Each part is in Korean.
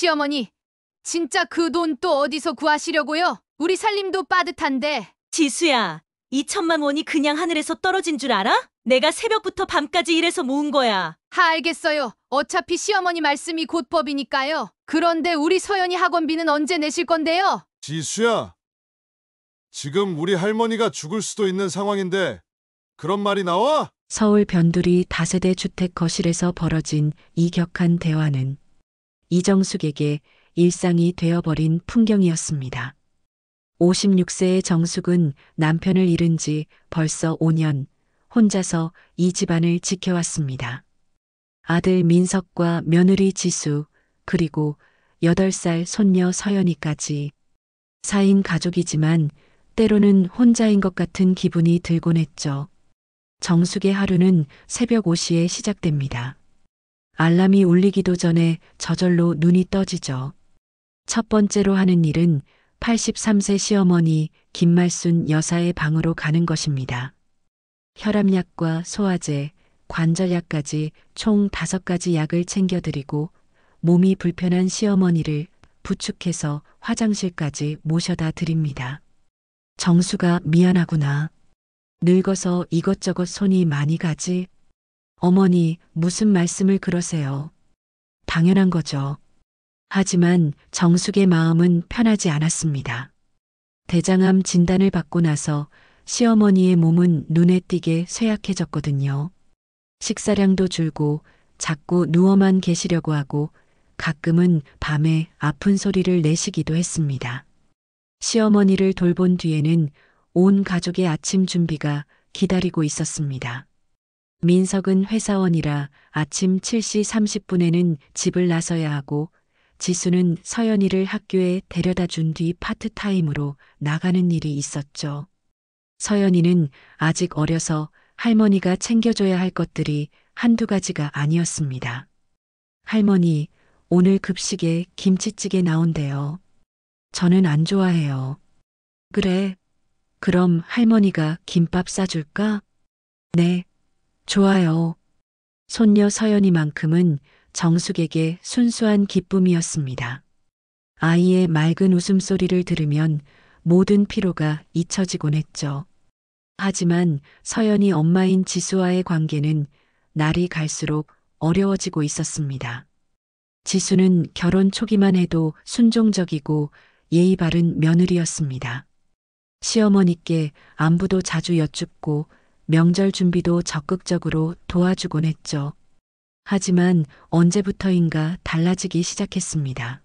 시어머니, 진짜 그 돈 또 어디서 구하시려고요? 우리 살림도 빠듯한데. 지수야, 2천만 원이 그냥 하늘에서 떨어진 줄 알아? 내가 새벽부터 밤까지 일해서 모은 거야. 알겠어요. 어차피 시어머니 말씀이 곧 법이니까요. 그런데 우리 서연이 학원비는 언제 내실 건데요? 지수야, 지금 우리 할머니가 죽을 수도 있는 상황인데 그런 말이 나와? 서울 변두리 다세대 주택 거실에서 벌어진 이 격한 대화는 이정숙에게 일상이 되어버린 풍경이었습니다. 56세의 정숙은 남편을 잃은 지 벌써 5년 혼자서 이 집안을 지켜왔습니다. 아들 민석과 며느리 지수, 그리고 8살 손녀 서연이까지 4인 가족이지만 때로는 혼자인 것 같은 기분이 들곤 했죠. 정숙의 하루는 새벽 5시에 시작됩니다. 알람이 울리기도 전에 저절로 눈이 떠지죠. 첫 번째로 하는 일은 83세 시어머니 김말순 여사의 방으로 가는 것입니다. 혈압약과 소화제, 관절약까지 총 5가지 약을 챙겨드리고 몸이 불편한 시어머니를 부축해서 화장실까지 모셔다 드립니다. 정수가 미안하구나. 늙어서 이것저것 손이 많이 가지. 어머니, 무슨 말씀을 그러세요. 당연한 거죠. 하지만 정숙의 마음은 편하지 않았습니다. 대장암 진단을 받고 나서 시어머니의 몸은 눈에 띄게 쇠약해졌거든요. 식사량도 줄고 자꾸 누워만 계시려고 하고 가끔은 밤에 아픈 소리를 내시기도 했습니다. 시어머니를 돌본 뒤에는 온 가족의 아침 준비가 기다리고 있었습니다. 민석은 회사원이라 아침 7시 30분에는 집을 나서야 하고 지수는 서연이를 학교에 데려다 준 뒤 파트타임으로 나가는 일이 있었죠. 서연이는 아직 어려서 할머니가 챙겨줘야 할 것들이 한두 가지가 아니었습니다. 할머니, 오늘 급식에 김치찌개 나온대요. 저는 안 좋아해요. 그래. 그럼 할머니가 김밥 싸줄까? 네. 좋아요. 손녀 서연이만큼은 정숙에게 순수한 기쁨이었습니다. 아이의 맑은 웃음소리를 들으면 모든 피로가 잊혀지곤 했죠. 하지만 서연이 엄마인 지수와의 관계는 날이 갈수록 어려워지고 있었습니다. 지수는 결혼 초기만 해도 순종적이고 예의 바른 며느리였습니다. 시어머니께 안부도 자주 여쭙고 명절 준비도 적극적으로 도와주곤 했죠. 하지만 언제부터인가 달라지기 시작했습니다.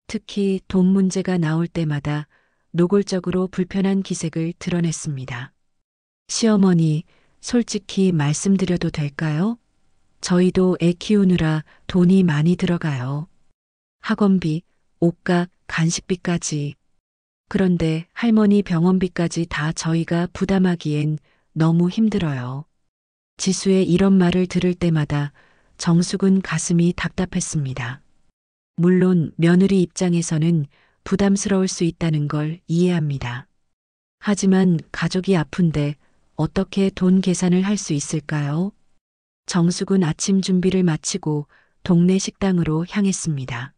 특히 돈 문제가 나올 때마다 노골적으로 불편한 기색을 드러냈습니다. 시어머니, 솔직히 말씀드려도 될까요? 저희도 애 키우느라 돈이 많이 들어가요. 학원비, 옷값, 간식비까지. 그런데 할머니 병원비까지 다 저희가 부담하기엔 너무 힘들어요. 지수의 이런 말을 들을 때마다 정숙은 가슴이 답답했습니다. 물론 며느리 입장에서는 부담스러울 수 있다는 걸 이해합니다. 하지만 가족이 아픈데 어떻게 돈 계산을 할 수 있을까요? 정숙은 아침 준비를 마치고 동네 식당으로 향했습니다.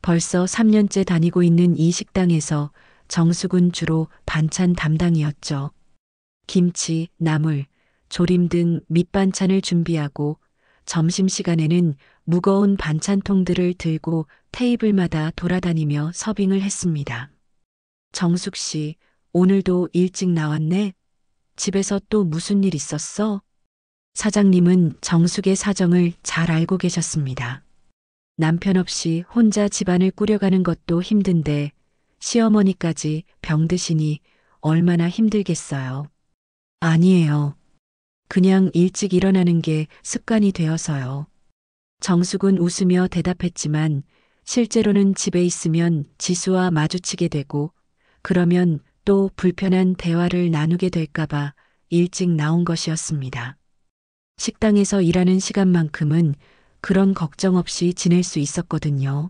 벌써 3년째 다니고 있는 이 식당에서 정숙은 주로 반찬 담당이었죠. 김치, 나물, 조림 등 밑반찬을 준비하고 점심시간에는 무거운 반찬통들을 들고 테이블마다 돌아다니며 서빙을 했습니다. 정숙 씨, 오늘도 일찍 나왔네? 집에서 또 무슨 일 있었어? 사장님은 정숙의 사정을 잘 알고 계셨습니다. 남편 없이 혼자 집안을 꾸려가는 것도 힘든데 시어머니까지 병드시니 얼마나 힘들겠어요. 아니에요. 그냥 일찍 일어나는 게 습관이 되어서요. 정숙은 웃으며 대답했지만 실제로는 집에 있으면 지수와 마주치게 되고 그러면 또 불편한 대화를 나누게 될까봐 일찍 나온 것이었습니다. 식당에서 일하는 시간만큼은 그런 걱정 없이 지낼 수 있었거든요.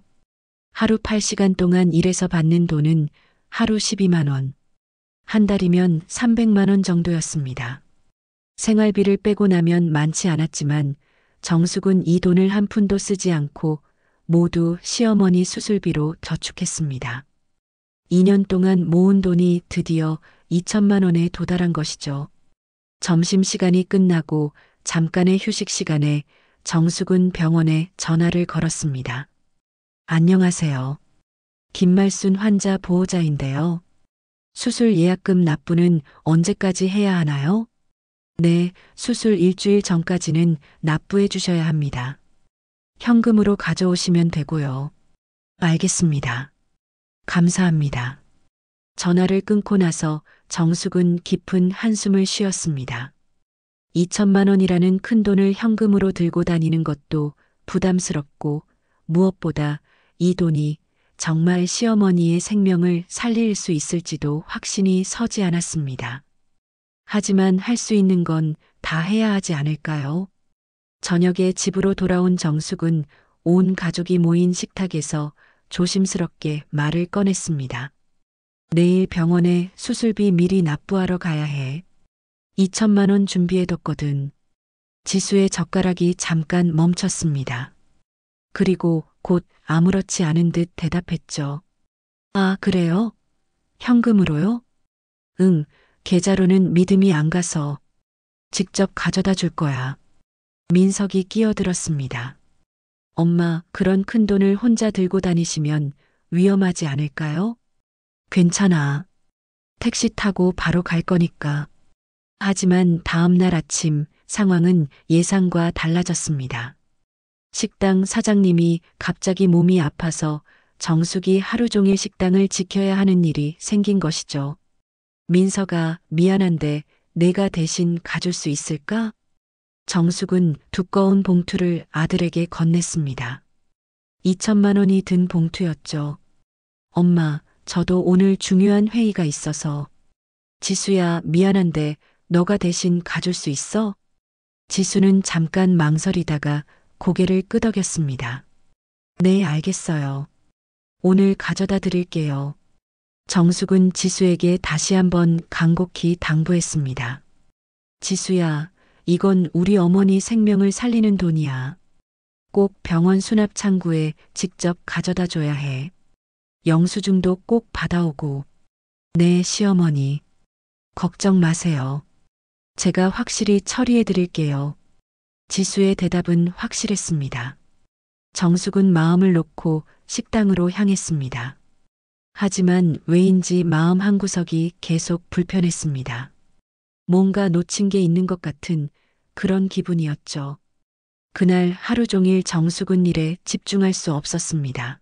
하루 8시간 동안 일해서 받는 돈은 하루 12만 원, 한 달이면 300만 원 정도였습니다. 생활비를 빼고 나면 많지 않았지만 정숙은 이 돈을 한 푼도 쓰지 않고 모두 시어머니 수술비로 저축했습니다. 2년 동안 모은 돈이 드디어 2천만 원에 도달한 것이죠. 점심시간이 끝나고 잠깐의 휴식 시간에 정숙은 병원에 전화를 걸었습니다. 안녕하세요. 김말순 환자 보호자인데요. 수술 예약금 납부는 언제까지 해야 하나요? 네, 수술 일주일 전까지는 납부해 주셔야 합니다. 현금으로 가져오시면 되고요. 알겠습니다. 감사합니다. 전화를 끊고 나서 정숙은 깊은 한숨을 쉬었습니다. 2천만 원이라는 큰 돈을 현금으로 들고 다니는 것도 부담스럽고 무엇보다 이 돈이 정말 시어머니의 생명을 살릴 수 있을지도 확신이 서지 않았습니다. 하지만 할 수 있는 건 다 해야 하지 않을까요? 저녁에 집으로 돌아온 정숙은 온 가족이 모인 식탁에서 조심스럽게 말을 꺼냈습니다. 내일 병원에 수술비 미리 납부하러 가야 해. 2천만 원 준비해뒀거든. 지수의 젓가락이 잠깐 멈췄습니다. 그리고 곧 아무렇지 않은 듯 대답했죠. 아, 그래요? 현금으로요? 응, 계좌로는 믿음이 안 가서 직접 가져다 줄 거야. 민석이 끼어들었습니다. 엄마, 그런 큰 돈을 혼자 들고 다니시면 위험하지 않을까요? 괜찮아. 택시 타고 바로 갈 거니까. 하지만 다음 날 아침 상황은 예상과 달라졌습니다. 식당 사장님이 갑자기 몸이 아파서 정숙이 하루 종일 식당을 지켜야 하는 일이 생긴 것이죠. 민서가 미안한데 내가 대신 가줄 수 있을까? 정숙은 두꺼운 봉투를 아들에게 건넸습니다. 2천만 원이 든 봉투였죠. 엄마, 저도 오늘 중요한 회의가 있어서. 지수야, 미안한데 너가 대신 가줄 수 있어? 지수는 잠깐 망설이다가 고개를 끄덕였습니다. 네, 알겠어요. 오늘 가져다 드릴게요. 정숙은 지수에게 다시 한번 간곡히 당부했습니다. 지수야, 이건 우리 어머니 생명을 살리는 돈이야. 꼭 병원 수납 창구에 직접 가져다 줘야 해. 영수증도 꼭 받아오고. 네, 시어머니. 걱정 마세요. 제가 확실히 처리해 드릴게요. 지수의 대답은 확실했습니다. 정숙은 마음을 놓고 식당으로 향했습니다. 하지만 왜인지 마음 한구석이 계속 불편했습니다. 뭔가 놓친 게 있는 것 같은 그런 기분이었죠. 그날 하루 종일 정숙은 일에 집중할 수 없었습니다.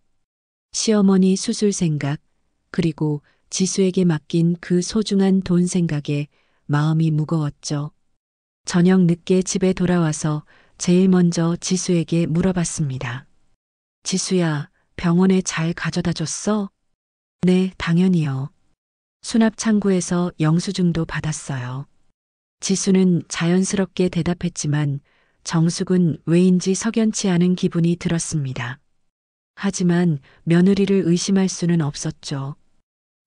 시어머니 수술 생각, 그리고 지수에게 맡긴 그 소중한 돈 생각에 마음이 무거웠죠. 저녁 늦게 집에 돌아와서 제일 먼저 지수에게 물어봤습니다. 지수야, 병원에 잘 가져다 줬어? 네, 당연히요. 수납 창구에서 영수증도 받았어요. 지수는 자연스럽게 대답했지만 정숙은 왜인지 석연치 않은 기분이 들었습니다. 하지만 며느리를 의심할 수는 없었죠.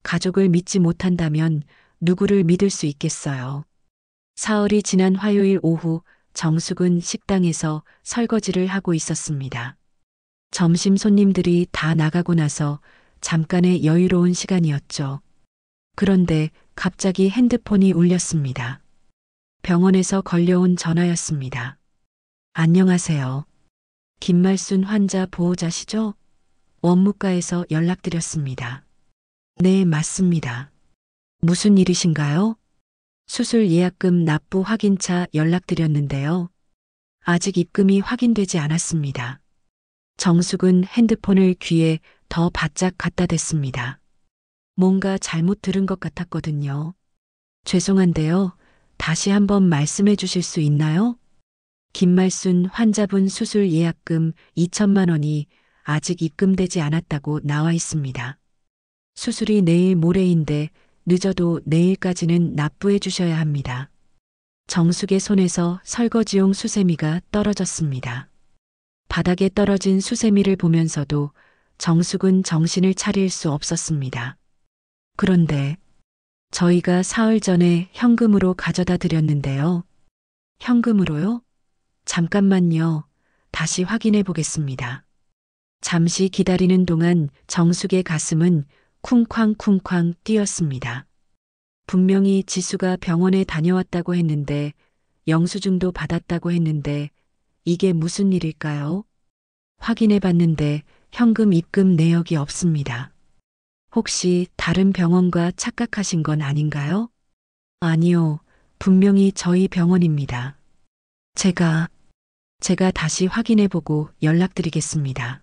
가족을 믿지 못한다면 누구를 믿을 수 있겠어요. 사흘이 지난 화요일 오후 정숙은 식당에서 설거지를 하고 있었습니다. 점심 손님들이 다 나가고 나서 잠깐의 여유로운 시간이었죠. 그런데 갑자기 핸드폰이 울렸습니다. 병원에서 걸려온 전화였습니다. 안녕하세요. 김말순 환자 보호자시죠? 원무과에서 연락드렸습니다. 네, 맞습니다. 무슨 일이신가요? 수술 예약금 납부 확인차 연락드렸는데요. 아직 입금이 확인되지 않았습니다. 정숙은 핸드폰을 귀에 더 바짝 갖다 댔습니다. 뭔가 잘못 들은 것 같았거든요. 죄송한데요. 다시 한번 말씀해 주실 수 있나요? 김말순 환자분 수술 예약금 2천만 원이 아직 입금되지 않았다고 나와 있습니다. 수술이 내일 모레인데 늦어도 내일까지는 납부해 주셔야 합니다. 정숙의 손에서 설거지용 수세미가 떨어졌습니다. 바닥에 떨어진 수세미를 보면서도 정숙은 정신을 차릴 수 없었습니다. 그런데 저희가 사흘 전에 현금으로 가져다 드렸는데요. 현금으로요? 잠깐만요. 다시 확인해 보겠습니다. 잠시 기다리는 동안 정숙의 가슴은 쿵쾅쿵쾅 뛰었습니다. 분명히 지수가 병원에 다녀왔다고 했는데 영수증도 받았다고 했는데 이게 무슨 일일까요? 확인해 봤는데 현금 입금 내역이 없습니다. 혹시 다른 병원과 착각하신 건 아닌가요? 아니요. 분명히 저희 병원입니다. 제가 다시 확인해 보고 연락드리겠습니다.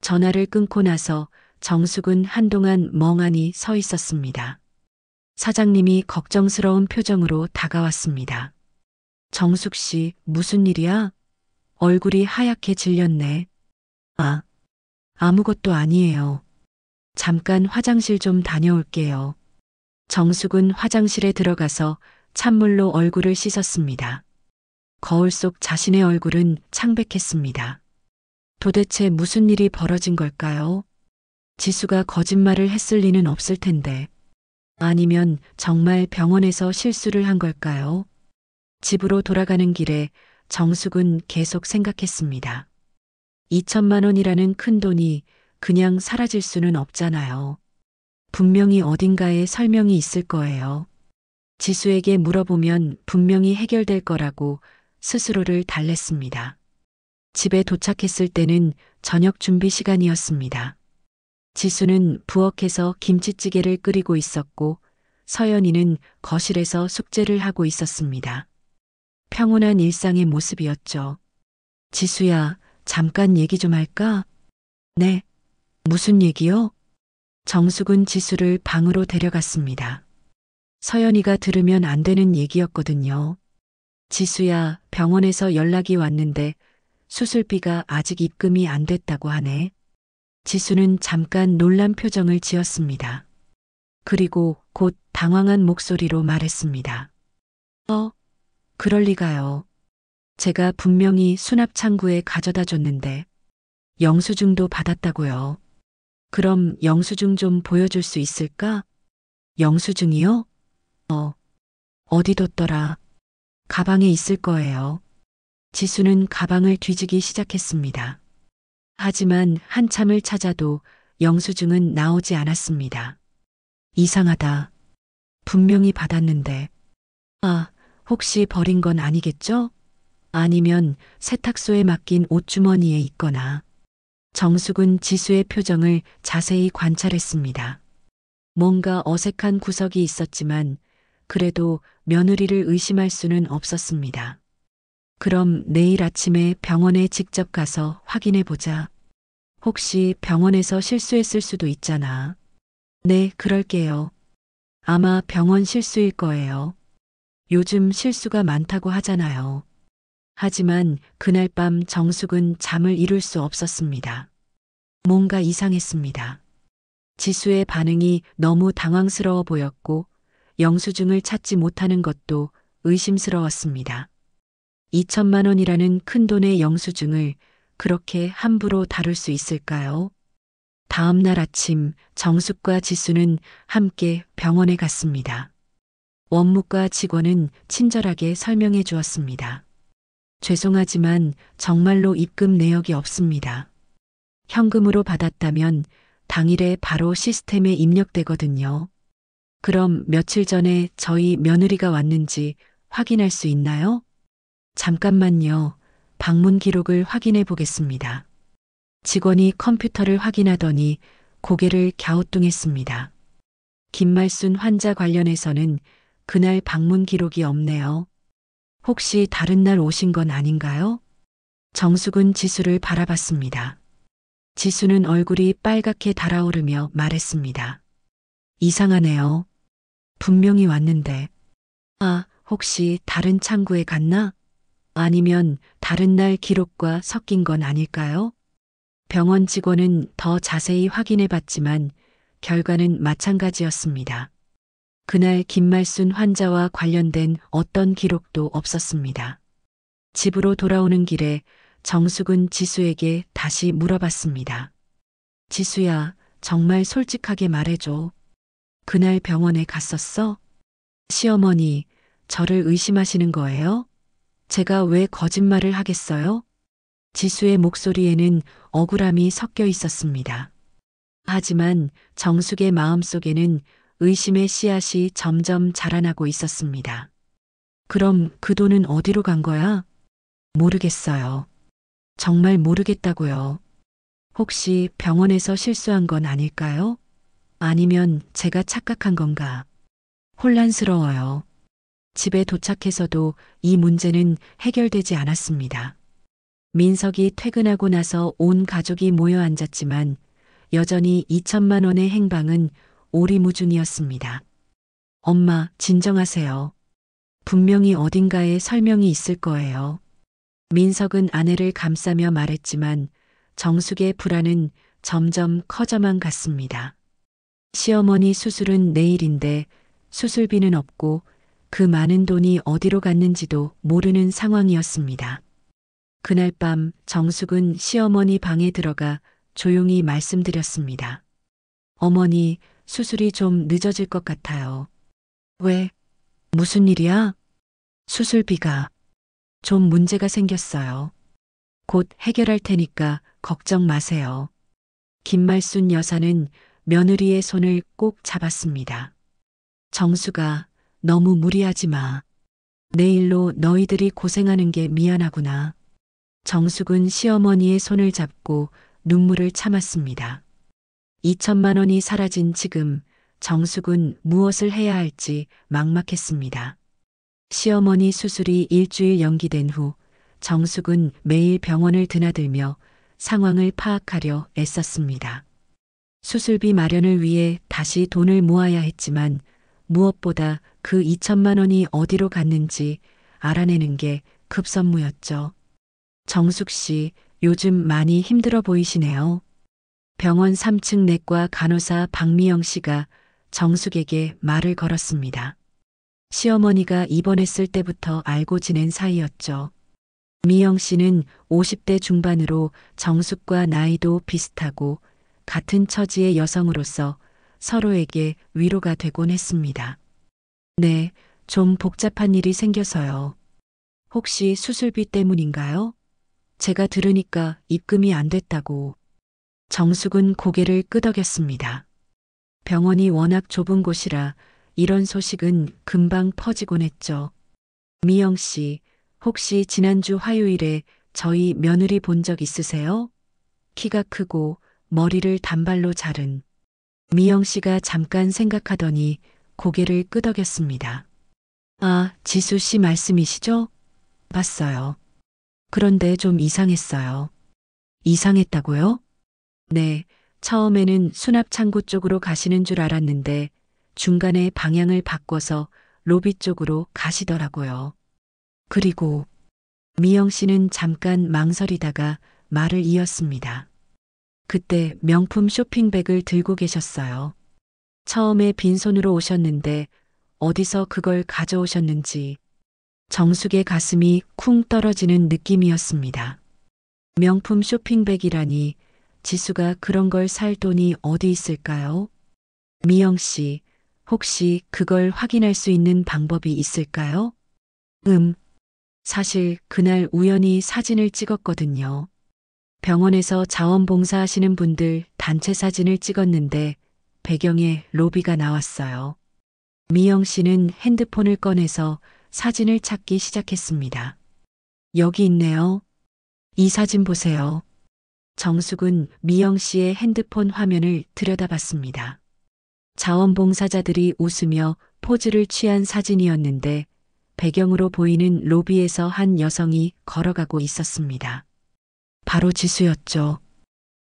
전화를 끊고 나서 정숙은 한동안 멍하니 서 있었습니다. 사장님이 걱정스러운 표정으로 다가왔습니다. 정숙 씨, 무슨 일이야? 얼굴이 하얗게 질렸네. 아무것도 아니에요. 잠깐 화장실 좀 다녀올게요. 정숙은 화장실에 들어가서 찬물로 얼굴을 씻었습니다. 거울 속 자신의 얼굴은 창백했습니다. 도대체 무슨 일이 벌어진 걸까요? 지수가 거짓말을 했을 리는 없을 텐데. 아니면 정말 병원에서 실수를 한 걸까요? 집으로 돌아가는 길에 정숙은 계속 생각했습니다. 2천만 원이라는 큰 돈이 그냥 사라질 수는 없잖아요. 분명히 어딘가에 설명이 있을 거예요. 지수에게 물어보면 분명히 해결될 거라고 스스로를 달랬습니다. 집에 도착했을 때는 저녁 준비 시간이었습니다. 지수는 부엌에서 김치찌개를 끓이고 있었고 서연이는 거실에서 숙제를 하고 있었습니다. 평온한 일상의 모습이었죠. 지수야, 잠깐 얘기 좀 할까? 네. 무슨 얘기요? 정숙은 지수를 방으로 데려갔습니다. 서연이가 들으면 안 되는 얘기였거든요. 지수야, 병원에서 연락이 왔는데 수술비가 아직 입금이 안 됐다고 하네. 지수는 잠깐 놀란 표정을 지었습니다. 그리고 곧 당황한 목소리로 말했습니다. 그럴 리가요. 제가 분명히 수납 창구에 가져다 줬는데 영수증도 받았다고요. 그럼 영수증 좀 보여줄 수 있을까? 영수증이요? 어디 뒀더라? 가방에 있을 거예요. 지수는 가방을 뒤지기 시작했습니다. 하지만 한참을 찾아도 영수증은 나오지 않았습니다. 이상하다. 분명히 받았는데. 혹시 버린 건 아니겠죠? 아니면 세탁소에 맡긴 옷주머니에 있거나. 정숙은 지수의 표정을 자세히 관찰했습니다. 뭔가 어색한 구석이 있었지만 그래도 며느리를 의심할 수는 없었습니다. 그럼 내일 아침에 병원에 직접 가서 확인해 보자. 혹시 병원에서 실수했을 수도 있잖아. 네, 그럴게요. 아마 병원 실수일 거예요. 요즘 실수가 많다고 하잖아요. 하지만 그날 밤 정숙은 잠을 이룰 수 없었습니다. 뭔가 이상했습니다. 지수의 반응이 너무 당황스러워 보였고 영수증을 찾지 못하는 것도 의심스러웠습니다. 2천만 원이라는 큰 돈의 영수증을 그렇게 함부로 다룰 수 있을까요? 다음 날 아침 정숙과 지수는 함께 병원에 갔습니다. 원무과 직원은 친절하게 설명해 주었습니다. 죄송하지만 정말로 입금 내역이 없습니다. 현금으로 받았다면 당일에 바로 시스템에 입력되거든요. 그럼 며칠 전에 저희 며느리가 왔는지 확인할 수 있나요? 잠깐만요. 방문 기록을 확인해 보겠습니다. 직원이 컴퓨터를 확인하더니 고개를 갸우뚱했습니다. 김말순 환자 관련해서는 그날 방문 기록이 없네요. 혹시 다른 날 오신 건 아닌가요? 정숙은 지수를 바라봤습니다. 지수는 얼굴이 빨갛게 달아오르며 말했습니다. 이상하네요. 분명히 왔는데. 혹시 다른 창구에 갔나? 아니면 다른 날 기록과 섞인 건 아닐까요? 병원 직원은 더 자세히 확인해 봤지만 결과는 마찬가지였습니다. 그날 김말순 환자와 관련된 어떤 기록도 없었습니다. 집으로 돌아오는 길에 정숙은 지수에게 다시 물어봤습니다. 지수야, 정말 솔직하게 말해줘. 그날 병원에 갔었어? 시어머니, 저를 의심하시는 거예요? 제가 왜 거짓말을 하겠어요? 지수의 목소리에는 억울함이 섞여 있었습니다. 하지만 정숙의 마음속에는 의심의 씨앗이 점점 자라나고 있었습니다. 그럼 그 돈은 어디로 간 거야? 모르겠어요. 정말 모르겠다고요. 혹시 병원에서 실수한 건 아닐까요? 아니면 제가 착각한 건가? 혼란스러워요. 집에 도착해서도 이 문제는 해결되지 않았습니다. 민석이 퇴근하고 나서 온 가족이 모여 앉았지만 여전히 2천만 원의 행방은 오리무중이었습니다. 엄마, 진정하세요. 분명히 어딘가에 설명이 있을 거예요. 민석은 아내를 감싸며 말했지만 정숙의 불안은 점점 커져만 갔습니다. 시어머니 수술은 내일인데 수술비는 없고 그 많은 돈이 어디로 갔는지도 모르는 상황이었습니다. 그날 밤 정숙은 시어머니 방에 들어가 조용히 말씀드렸습니다. 어머니, 수술이 좀 늦어질 것 같아요. 왜? 무슨 일이야? 수술비가 좀 문제가 생겼어요. 곧 해결할 테니까 걱정 마세요. 김말순 여사는 며느리의 손을 꼭 잡았습니다. 정수가 너무 무리하지 마. 내 일로 너희들이 고생하는 게 미안하구나. 정숙은 시어머니의 손을 잡고 눈물을 참았습니다. 2천만 원이 사라진 지금 정숙은 무엇을 해야 할지 막막했습니다. 시어머니 수술이 일주일 연기된 후 정숙은 매일 병원을 드나들며 상황을 파악하려 애썼습니다. 수술비 마련을 위해 다시 돈을 모아야 했지만 무엇보다 그 2천만 원이 어디로 갔는지 알아내는 게 급선무였죠. 정숙 씨, 요즘 많이 힘들어 보이시네요. 병원 3층 내과 간호사 박미영 씨가 정숙에게 말을 걸었습니다. 시어머니가 입원했을 때부터 알고 지낸 사이였죠. 미영 씨는 50대 중반으로 정숙과 나이도 비슷하고 같은 처지의 여성으로서 서로에게 위로가 되곤 했습니다. 네, 좀 복잡한 일이 생겨서요. 혹시 수술비 때문인가요? 제가 들으니까 입금이 안 됐다고. 정숙은 고개를 끄덕였습니다. 병원이 워낙 좁은 곳이라 이런 소식은 금방 퍼지곤 했죠. 미영 씨, 혹시 지난주 화요일에 저희 며느리 본 적 있으세요? 키가 크고 머리를 단발로 자른. 미영 씨가 잠깐 생각하더니 고개를 끄덕였습니다. 아, 지수 씨 말씀이시죠? 봤어요. 그런데 좀 이상했어요. 이상했다고요? 네, 처음에는 수납 창고 쪽으로 가시는 줄 알았는데 중간에 방향을 바꿔서 로비 쪽으로 가시더라고요. 그리고 미영 씨는 잠깐 망설이다가 말을 이었습니다. 그때 명품 쇼핑백을 들고 계셨어요. 처음에 빈손으로 오셨는데 어디서 그걸 가져오셨는지 정숙의 가슴이 쿵 떨어지는 느낌이었습니다. 명품 쇼핑백이라니 지수가 그런 걸 살 돈이 어디 있을까요? 미영 씨, 혹시 그걸 확인할 수 있는 방법이 있을까요? 사실 그날 우연히 사진을 찍었거든요. 병원에서 자원봉사하시는 분들 단체 사진을 찍었는데 배경에 로비가 나왔어요. 미영 씨는 핸드폰을 꺼내서 사진을 찾기 시작했습니다. 여기 있네요. 이 사진 보세요. 정숙은 미영 씨의 핸드폰 화면을 들여다봤습니다. 자원봉사자들이 웃으며 포즈를 취한 사진이었는데 배경으로 보이는 로비에서 한 여성이 걸어가고 있었습니다. 바로 지수였죠.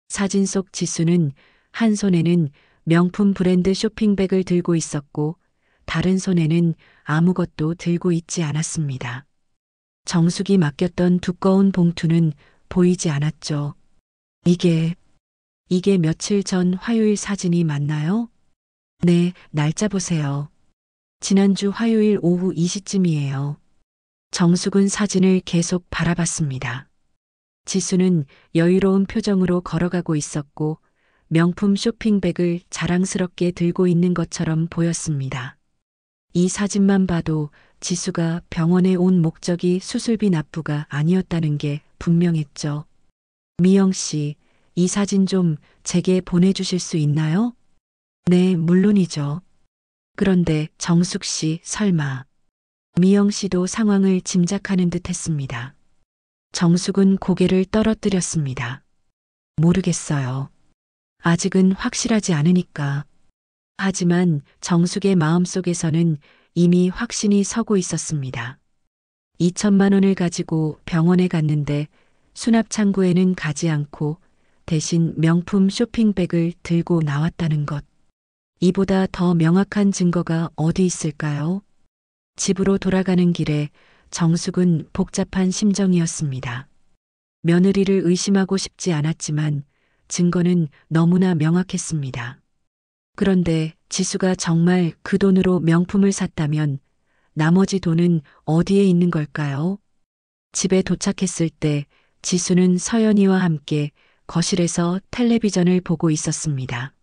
사진 속 지수는 한 손에는 명품 브랜드 쇼핑백을 들고 있었고 다른 손에는 아무것도 들고 있지 않았습니다. 정숙이 맡겼던 두꺼운 봉투는 보이지 않았죠. 이게 며칠 전 화요일 사진이 맞나요? 네, 날짜 보세요. 지난주 화요일 오후 2시쯤이에요. 정숙은 사진을 계속 바라봤습니다. 지수는 여유로운 표정으로 걸어가고 있었고 명품 쇼핑백을 자랑스럽게 들고 있는 것처럼 보였습니다. 이 사진만 봐도 지수가 병원에 온 목적이 수술비 납부가 아니었다는 게 분명했죠. 미영 씨, 이 사진 좀 제게 보내주실 수 있나요? 네, 물론이죠. 그런데 정숙 씨, 설마. 미영 씨도 상황을 짐작하는 듯 했습니다. 정숙은 고개를 떨어뜨렸습니다. 모르겠어요. 아직은 확실하지 않으니까. 하지만 정숙의 마음속에서는 이미 확신이 서고 있었습니다. 2천만 원을 가지고 병원에 갔는데 수납 창고에는 가지 않고 대신 명품 쇼핑백을 들고 나왔다는 것. 이보다 더 명확한 증거가 어디 있을까요? 집으로 돌아가는 길에 정숙은 복잡한 심정이었습니다. 며느리를 의심하고 싶지 않았지만 증거는 너무나 명확했습니다. 그런데 지수가 정말 그 돈으로 명품을 샀다면 나머지 돈은 어디에 있는 걸까요? 집에 도착했을 때 지수는 서연이와 함께 거실에서 텔레비전을 보고 있었습니다.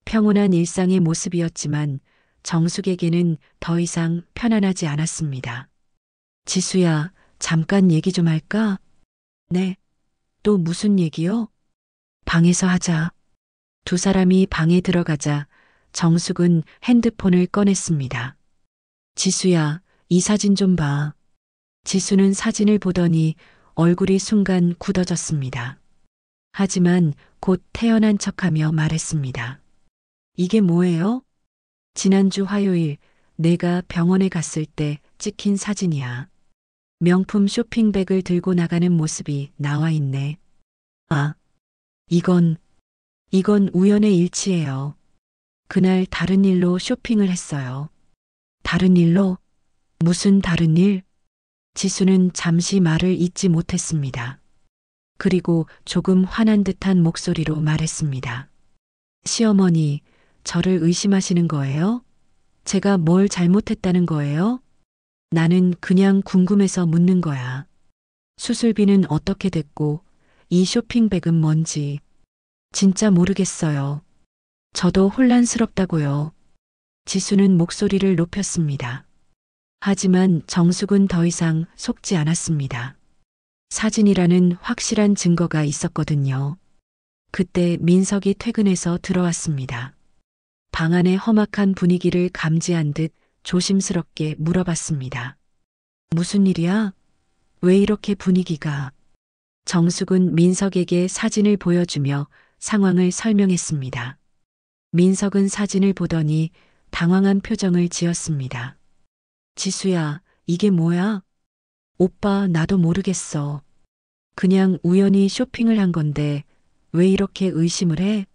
평온한 일상의 모습이었지만 정숙에게는 더 이상 편안하지 않았습니다. 지수야, 잠깐 얘기 좀 할까? 네. 또 무슨 얘기요? 방에서 하자. 두 사람이 방에 들어가자 정숙은 핸드폰을 꺼냈습니다. 지수야, 이 사진 좀 봐. 지수는 사진을 보더니 얼굴이 순간 굳어졌습니다. 하지만 곧 태연한 척하며 말했습니다. 이게 뭐예요? 지난주 화요일 내가 병원에 갔을 때 찍힌 사진이야. 명품 쇼핑백을 들고 나가는 모습이 나와 있네. 아, 이건 우연의 일치예요. 그날 다른 일로 쇼핑을 했어요. 다른 일로? 무슨 다른 일? 지수는 잠시 말을 잇지 못했습니다. 그리고 조금 화난 듯한 목소리로 말했습니다. 시어머니, 저를 의심하시는 거예요? 제가 뭘 잘못했다는 거예요? 나는 그냥 궁금해서 묻는 거야. 수술비는 어떻게 됐고, 이 쇼핑백은 뭔지. 진짜 모르겠어요. 저도 혼란스럽다고요. 지수는 목소리를 높였습니다. 하지만 정숙은 더 이상 속지 않았습니다. 사진이라는 확실한 증거가 있었거든요. 그때 민석이 퇴근해서 들어왔습니다. 방 안의 험악한 분위기를 감지한 듯 조심스럽게 물어봤습니다. 무슨 일이야? 왜 이렇게 분위기가? 정숙은 민석에게 사진을 보여주며 상황을 설명했습니다. 민석은 사진을 보더니 당황한 표정을 지었습니다. 지수야, 이게 뭐야? 오빠, 나도 모르겠어. 그냥 우연히 쇼핑을 한 건데 왜 이렇게 의심을 해?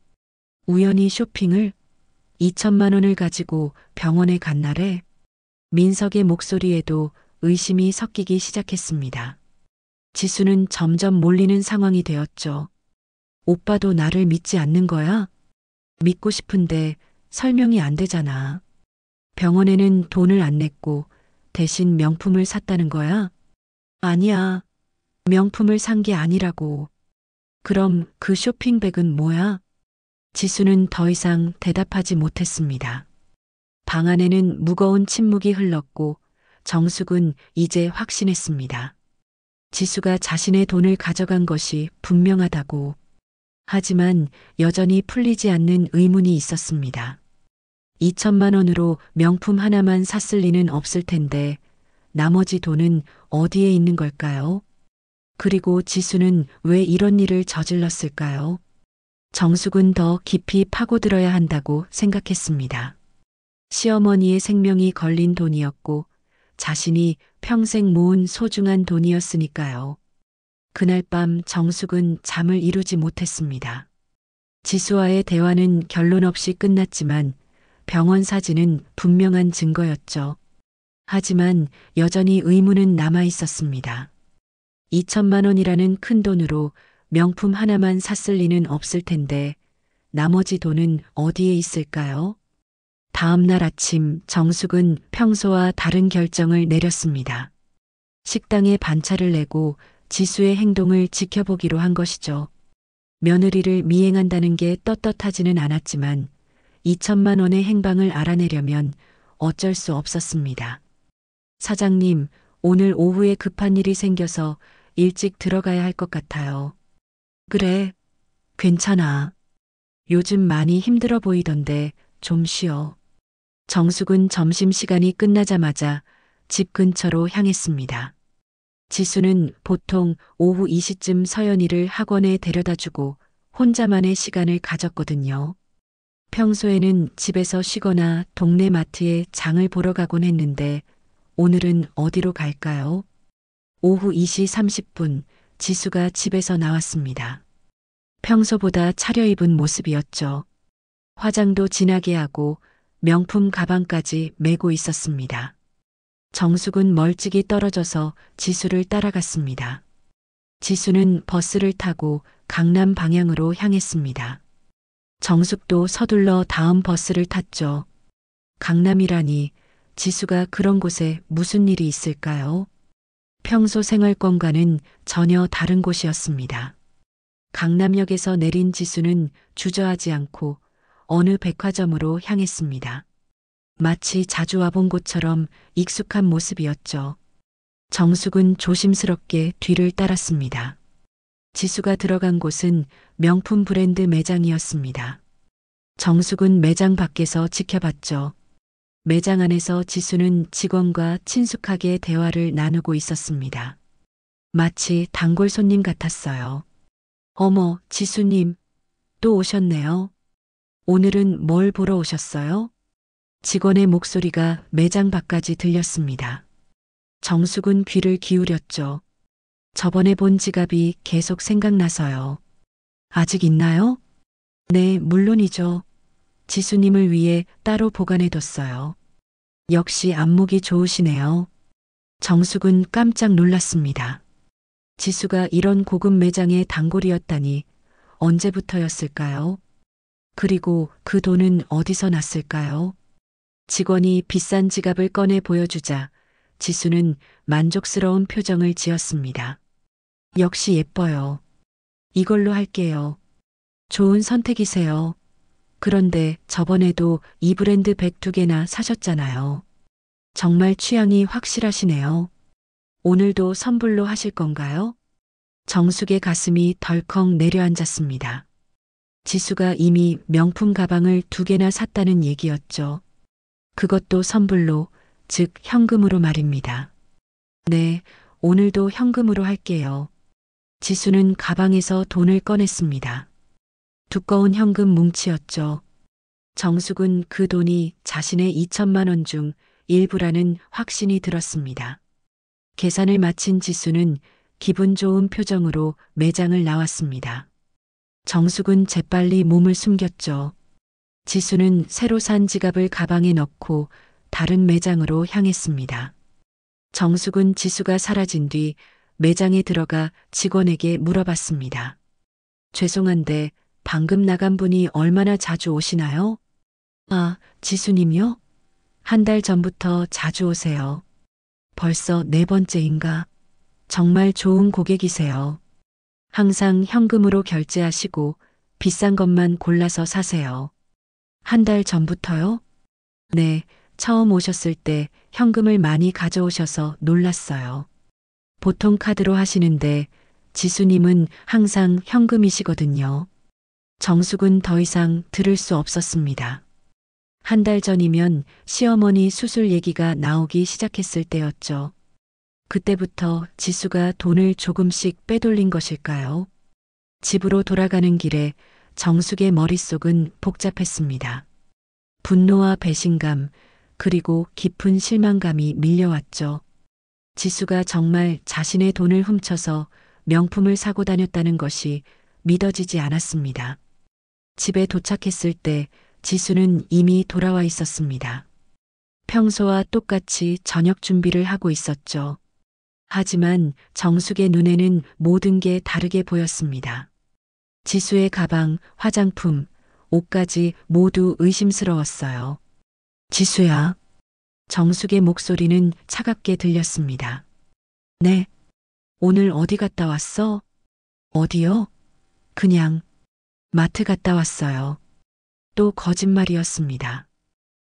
우연히 쇼핑을? 2천만 원을 가지고 병원에 간 날에 민석의 목소리에도 의심이 섞이기 시작했습니다. 지수는 점점 몰리는 상황이 되었죠. 오빠도 나를 믿지 않는 거야? 믿고 싶은데 설명이 안 되잖아. 병원에는 돈을 안 냈고 대신 명품을 샀다는 거야? 아니야. 명품을 산 게 아니라고. 그럼 그 쇼핑백은 뭐야? 지수는 더 이상 대답하지 못했습니다. 방 안에는 무거운 침묵이 흘렀고 정숙은 이제 확신했습니다. 지수가 자신의 돈을 가져간 것이 분명하다고. 하지만 여전히 풀리지 않는 의문이 있었습니다. 2천만 원으로 명품 하나만 샀을 리는 없을 텐데 나머지 돈은 어디에 있는 걸까요? 그리고 지수는 왜 이런 일을 저질렀을까요? 정숙은 더 깊이 파고들어야 한다고 생각했습니다. 시어머니의 생명이 걸린 돈이었고 자신이 평생 모은 소중한 돈이었으니까요. 그날 밤 정숙은 잠을 이루지 못했습니다. 지수와의 대화는 결론 없이 끝났지만 병원 사진은 분명한 증거였죠. 하지만 여전히 의문은 남아 있었습니다. 2천만 원이라는 큰 돈으로 명품 하나만 샀을 리는 없을 텐데 나머지 돈은 어디에 있을까요? 다음 날 아침 정숙은 평소와 다른 결정을 내렸습니다. 식당에 반차를 내고 지수의 행동을 지켜보기로 한 것이죠. 며느리를 미행한다는 게 떳떳하지는 않았지만 2천만 원의 행방을 알아내려면 어쩔 수 없었습니다. 사장님, 오늘 오후에 급한 일이 생겨서 일찍 들어가야 할 것 같아요. 그래, 괜찮아. 요즘 많이 힘들어 보이던데 좀 쉬어. 정숙은 점심시간이 끝나자마자 집 근처로 향했습니다. 지수는 보통 오후 2시쯤 서연이를 학원에 데려다 주고 혼자만의 시간을 가졌거든요. 평소에는 집에서 쉬거나 동네 마트에 장을 보러 가곤 했는데 오늘은 어디로 갈까요? 오후 2시 30분 지수가 집에서 나왔습니다. 평소보다 차려입은 모습이었죠. 화장도 진하게 하고 명품 가방까지 메고 있었습니다. 정숙은 멀찍이 떨어져서 지수를 따라갔습니다. 지수는 버스를 타고 강남 방향으로 향했습니다. 정숙도 서둘러 다음 버스를 탔죠. 강남이라니 지수가 그런 곳에 무슨 일이 있을까요? 평소 생활권과는 전혀 다른 곳이었습니다. 강남역에서 내린 지수는 주저하지 않고 어느 백화점으로 향했습니다. 마치 자주 와본 곳처럼 익숙한 모습이었죠. 정숙은 조심스럽게 뒤를 따랐습니다. 지수가 들어간 곳은 명품 브랜드 매장이었습니다. 정숙은 매장 밖에서 지켜봤죠. 매장 안에서 지수는 직원과 친숙하게 대화를 나누고 있었습니다. 마치 단골 손님 같았어요. 어머, 지수님, 또 오셨네요. 오늘은 뭘 보러 오셨어요? 직원의 목소리가 매장 밖까지 들렸습니다. 정숙은 귀를 기울였죠. 저번에 본 지갑이 계속 생각나서요. 아직 있나요? 네, 물론이죠. 지수님을 위해 따로 보관해뒀어요. 역시 안목이 좋으시네요. 정숙은 깜짝 놀랐습니다. 지수가 이런 고급 매장의 단골이었다니 언제부터였을까요? 그리고 그 돈은 어디서 났을까요? 직원이 비싼 지갑을 꺼내 보여주자 지수는 만족스러운 표정을 지었습니다. 역시 예뻐요. 이걸로 할게요. 좋은 선택이세요. 그런데 저번에도 이 브랜드 백 2개나 사셨잖아요. 정말 취향이 확실하시네요. 오늘도 선불로 하실 건가요? 정숙의 가슴이 덜컥 내려앉았습니다. 지수가 이미 명품 가방을 2개나 샀다는 얘기였죠. 그것도 선불로, 즉 현금으로 말입니다. 네, 오늘도 현금으로 할게요. 지수는 가방에서 돈을 꺼냈습니다. 두꺼운 현금 뭉치였죠. 정숙은 그 돈이 자신의 2천만 원 중 일부라는 확신이 들었습니다. 계산을 마친 지수는 기분 좋은 표정으로 매장을 나왔습니다. 정숙은 재빨리 몸을 숨겼죠. 지수는 새로 산 지갑을 가방에 넣고 다른 매장으로 향했습니다. 정숙은 지수가 사라진 뒤 매장에 들어가 직원에게 물어봤습니다. 죄송한데 방금 나간 분이 얼마나 자주 오시나요? 아, 지수님요? 한 달 전부터 자주 오세요. 벌써 4번째인가? 정말 좋은 고객이세요. 항상 현금으로 결제하시고 비싼 것만 골라서 사세요. 한 달 전부터요? 네, 처음 오셨을 때 현금을 많이 가져오셔서 놀랐어요. 보통 카드로 하시는데 지수님은 항상 현금이시거든요. 정숙은 더 이상 들을 수 없었습니다. 한 달 전이면 시어머니 수술 얘기가 나오기 시작했을 때였죠. 그때부터 지수가 돈을 조금씩 빼돌린 것일까요? 집으로 돌아가는 길에 정숙의 머릿속은 복잡했습니다. 분노와 배신감, 그리고 깊은 실망감이 밀려왔죠. 지수가 정말 자신의 돈을 훔쳐서 명품을 사고 다녔다는 것이 믿어지지 않았습니다. 집에 도착했을 때 지수는 이미 돌아와 있었습니다. 평소와 똑같이 저녁 준비를 하고 있었죠. 하지만 정숙의 눈에는 모든 게 다르게 보였습니다. 지수의 가방, 화장품, 옷까지 모두 의심스러웠어요. 지수야. 정숙의 목소리는 차갑게 들렸습니다. 네. 오늘 어디 갔다 왔어? 어디요? 그냥 마트 갔다 왔어요. 또 거짓말이었습니다.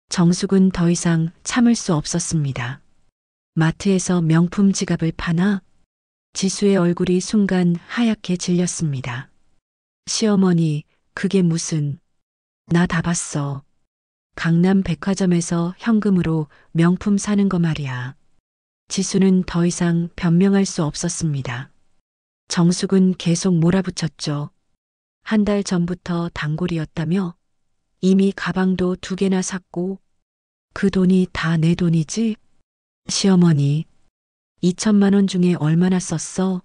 정숙은 더 이상 참을 수 없었습니다. 마트에서 명품 지갑을 파나? 지수의 얼굴이 순간 하얗게 질렸습니다. 시어머니, 그게 무슨. 나 다 봤어. 강남 백화점에서 현금으로 명품 사는 거 말이야. 지수는 더 이상 변명할 수 없었습니다. 정숙은 계속 몰아붙였죠. 한 달 전부터 단골이었다며? 이미 가방도 2개나 샀고 그 돈이 다 내 돈이지? 시어머니, 2천만 원 중에 얼마나 썼어?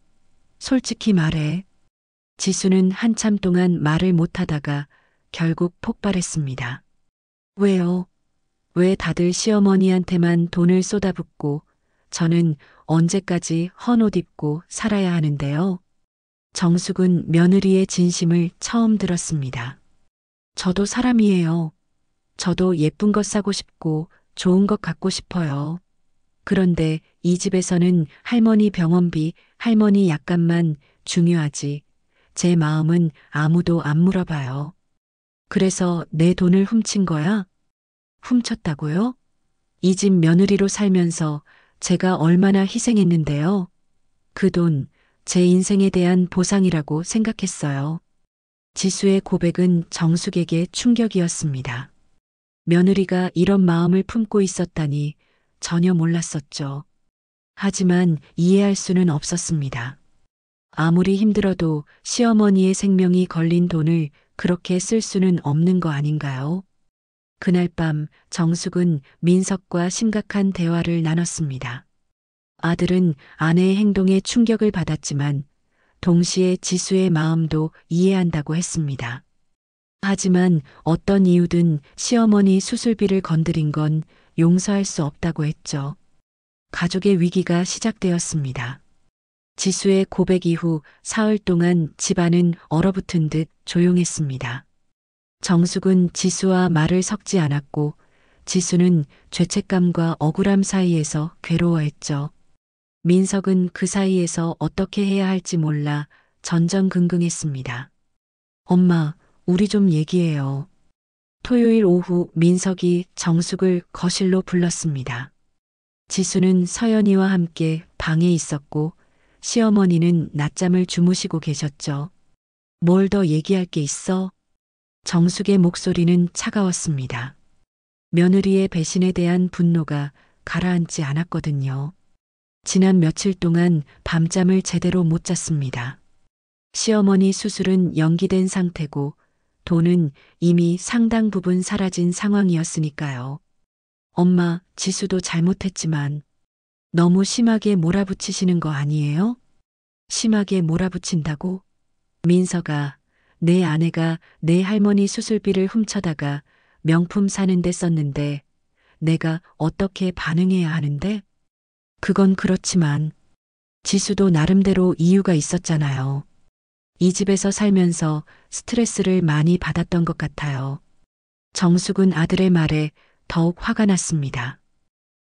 솔직히 말해. 지수는 한참 동안 말을 못하다가 결국 폭발했습니다. 왜요? 왜 다들 시어머니한테만 돈을 쏟아붓고 저는 언제까지 헌옷 입고 살아야 하는데요? 정숙은 며느리의 진심을 처음 들었습니다. 저도 사람이에요. 저도 예쁜 것 사고 싶고 좋은 것 갖고 싶어요. 그런데 이 집에서는 할머니 병원비, 할머니 약값만 중요하지. 제 마음은 아무도 안 물어봐요. 그래서 내 돈을 훔친 거야? 훔쳤다고요? 이 집 며느리로 살면서 제가 얼마나 희생했는데요. 그 돈, 제 인생에 대한 보상이라고 생각했어요. 지수의 고백은 정숙에게 충격이었습니다. 며느리가 이런 마음을 품고 있었다니 전혀 몰랐었죠. 하지만 이해할 수는 없었습니다. 아무리 힘들어도 시어머니의 생명이 걸린 돈을 그렇게 쓸 수는 없는 거 아닌가요? 그날 밤 정숙은 민석과 심각한 대화를 나눴습니다. 아들은 아내의 행동에 충격을 받았지만 동시에 지수의 마음도 이해한다고 했습니다. 하지만 어떤 이유든 시어머니 수술비를 건드린 건 용서할 수 없다고 했죠. 가족의 위기가 시작되었습니다. 지수의 고백 이후 사흘 동안 집안은 얼어붙은 듯 조용했습니다. 정숙은 지수와 말을 섞지 않았고 지수는 죄책감과 억울함 사이에서 괴로워했죠. 민석은 그 사이에서 어떻게 해야 할지 몰라 전전긍긍했습니다. 엄마, 우리 좀 얘기해요. 토요일 오후 민석이 정숙을 거실로 불렀습니다. 지수는 서연이와 함께 방에 있었고 시어머니는 낮잠을 주무시고 계셨죠. 뭘 더 얘기할 게 있어? 정숙의 목소리는 차가웠습니다. 며느리의 배신에 대한 분노가 가라앉지 않았거든요. 지난 며칠 동안 밤잠을 제대로 못 잤습니다. 시어머니 수술은 연기된 상태고 돈은 이미 상당 부분 사라진 상황이었으니까요. 엄마, 지수도 잘못했지만 너무 심하게 몰아붙이시는 거 아니에요? 심하게 몰아붙인다고? 민서가, 내 아내가 내 할머니 수술비를 훔쳐다가 명품 사는 데 썼는데 내가 어떻게 반응해야 하는데? 그건 그렇지만 지수도 나름대로 이유가 있었잖아요. 이 집에서 살면서 스트레스를 많이 받았던 것 같아요. 정숙은 아들의 말에 더욱 화가 났습니다.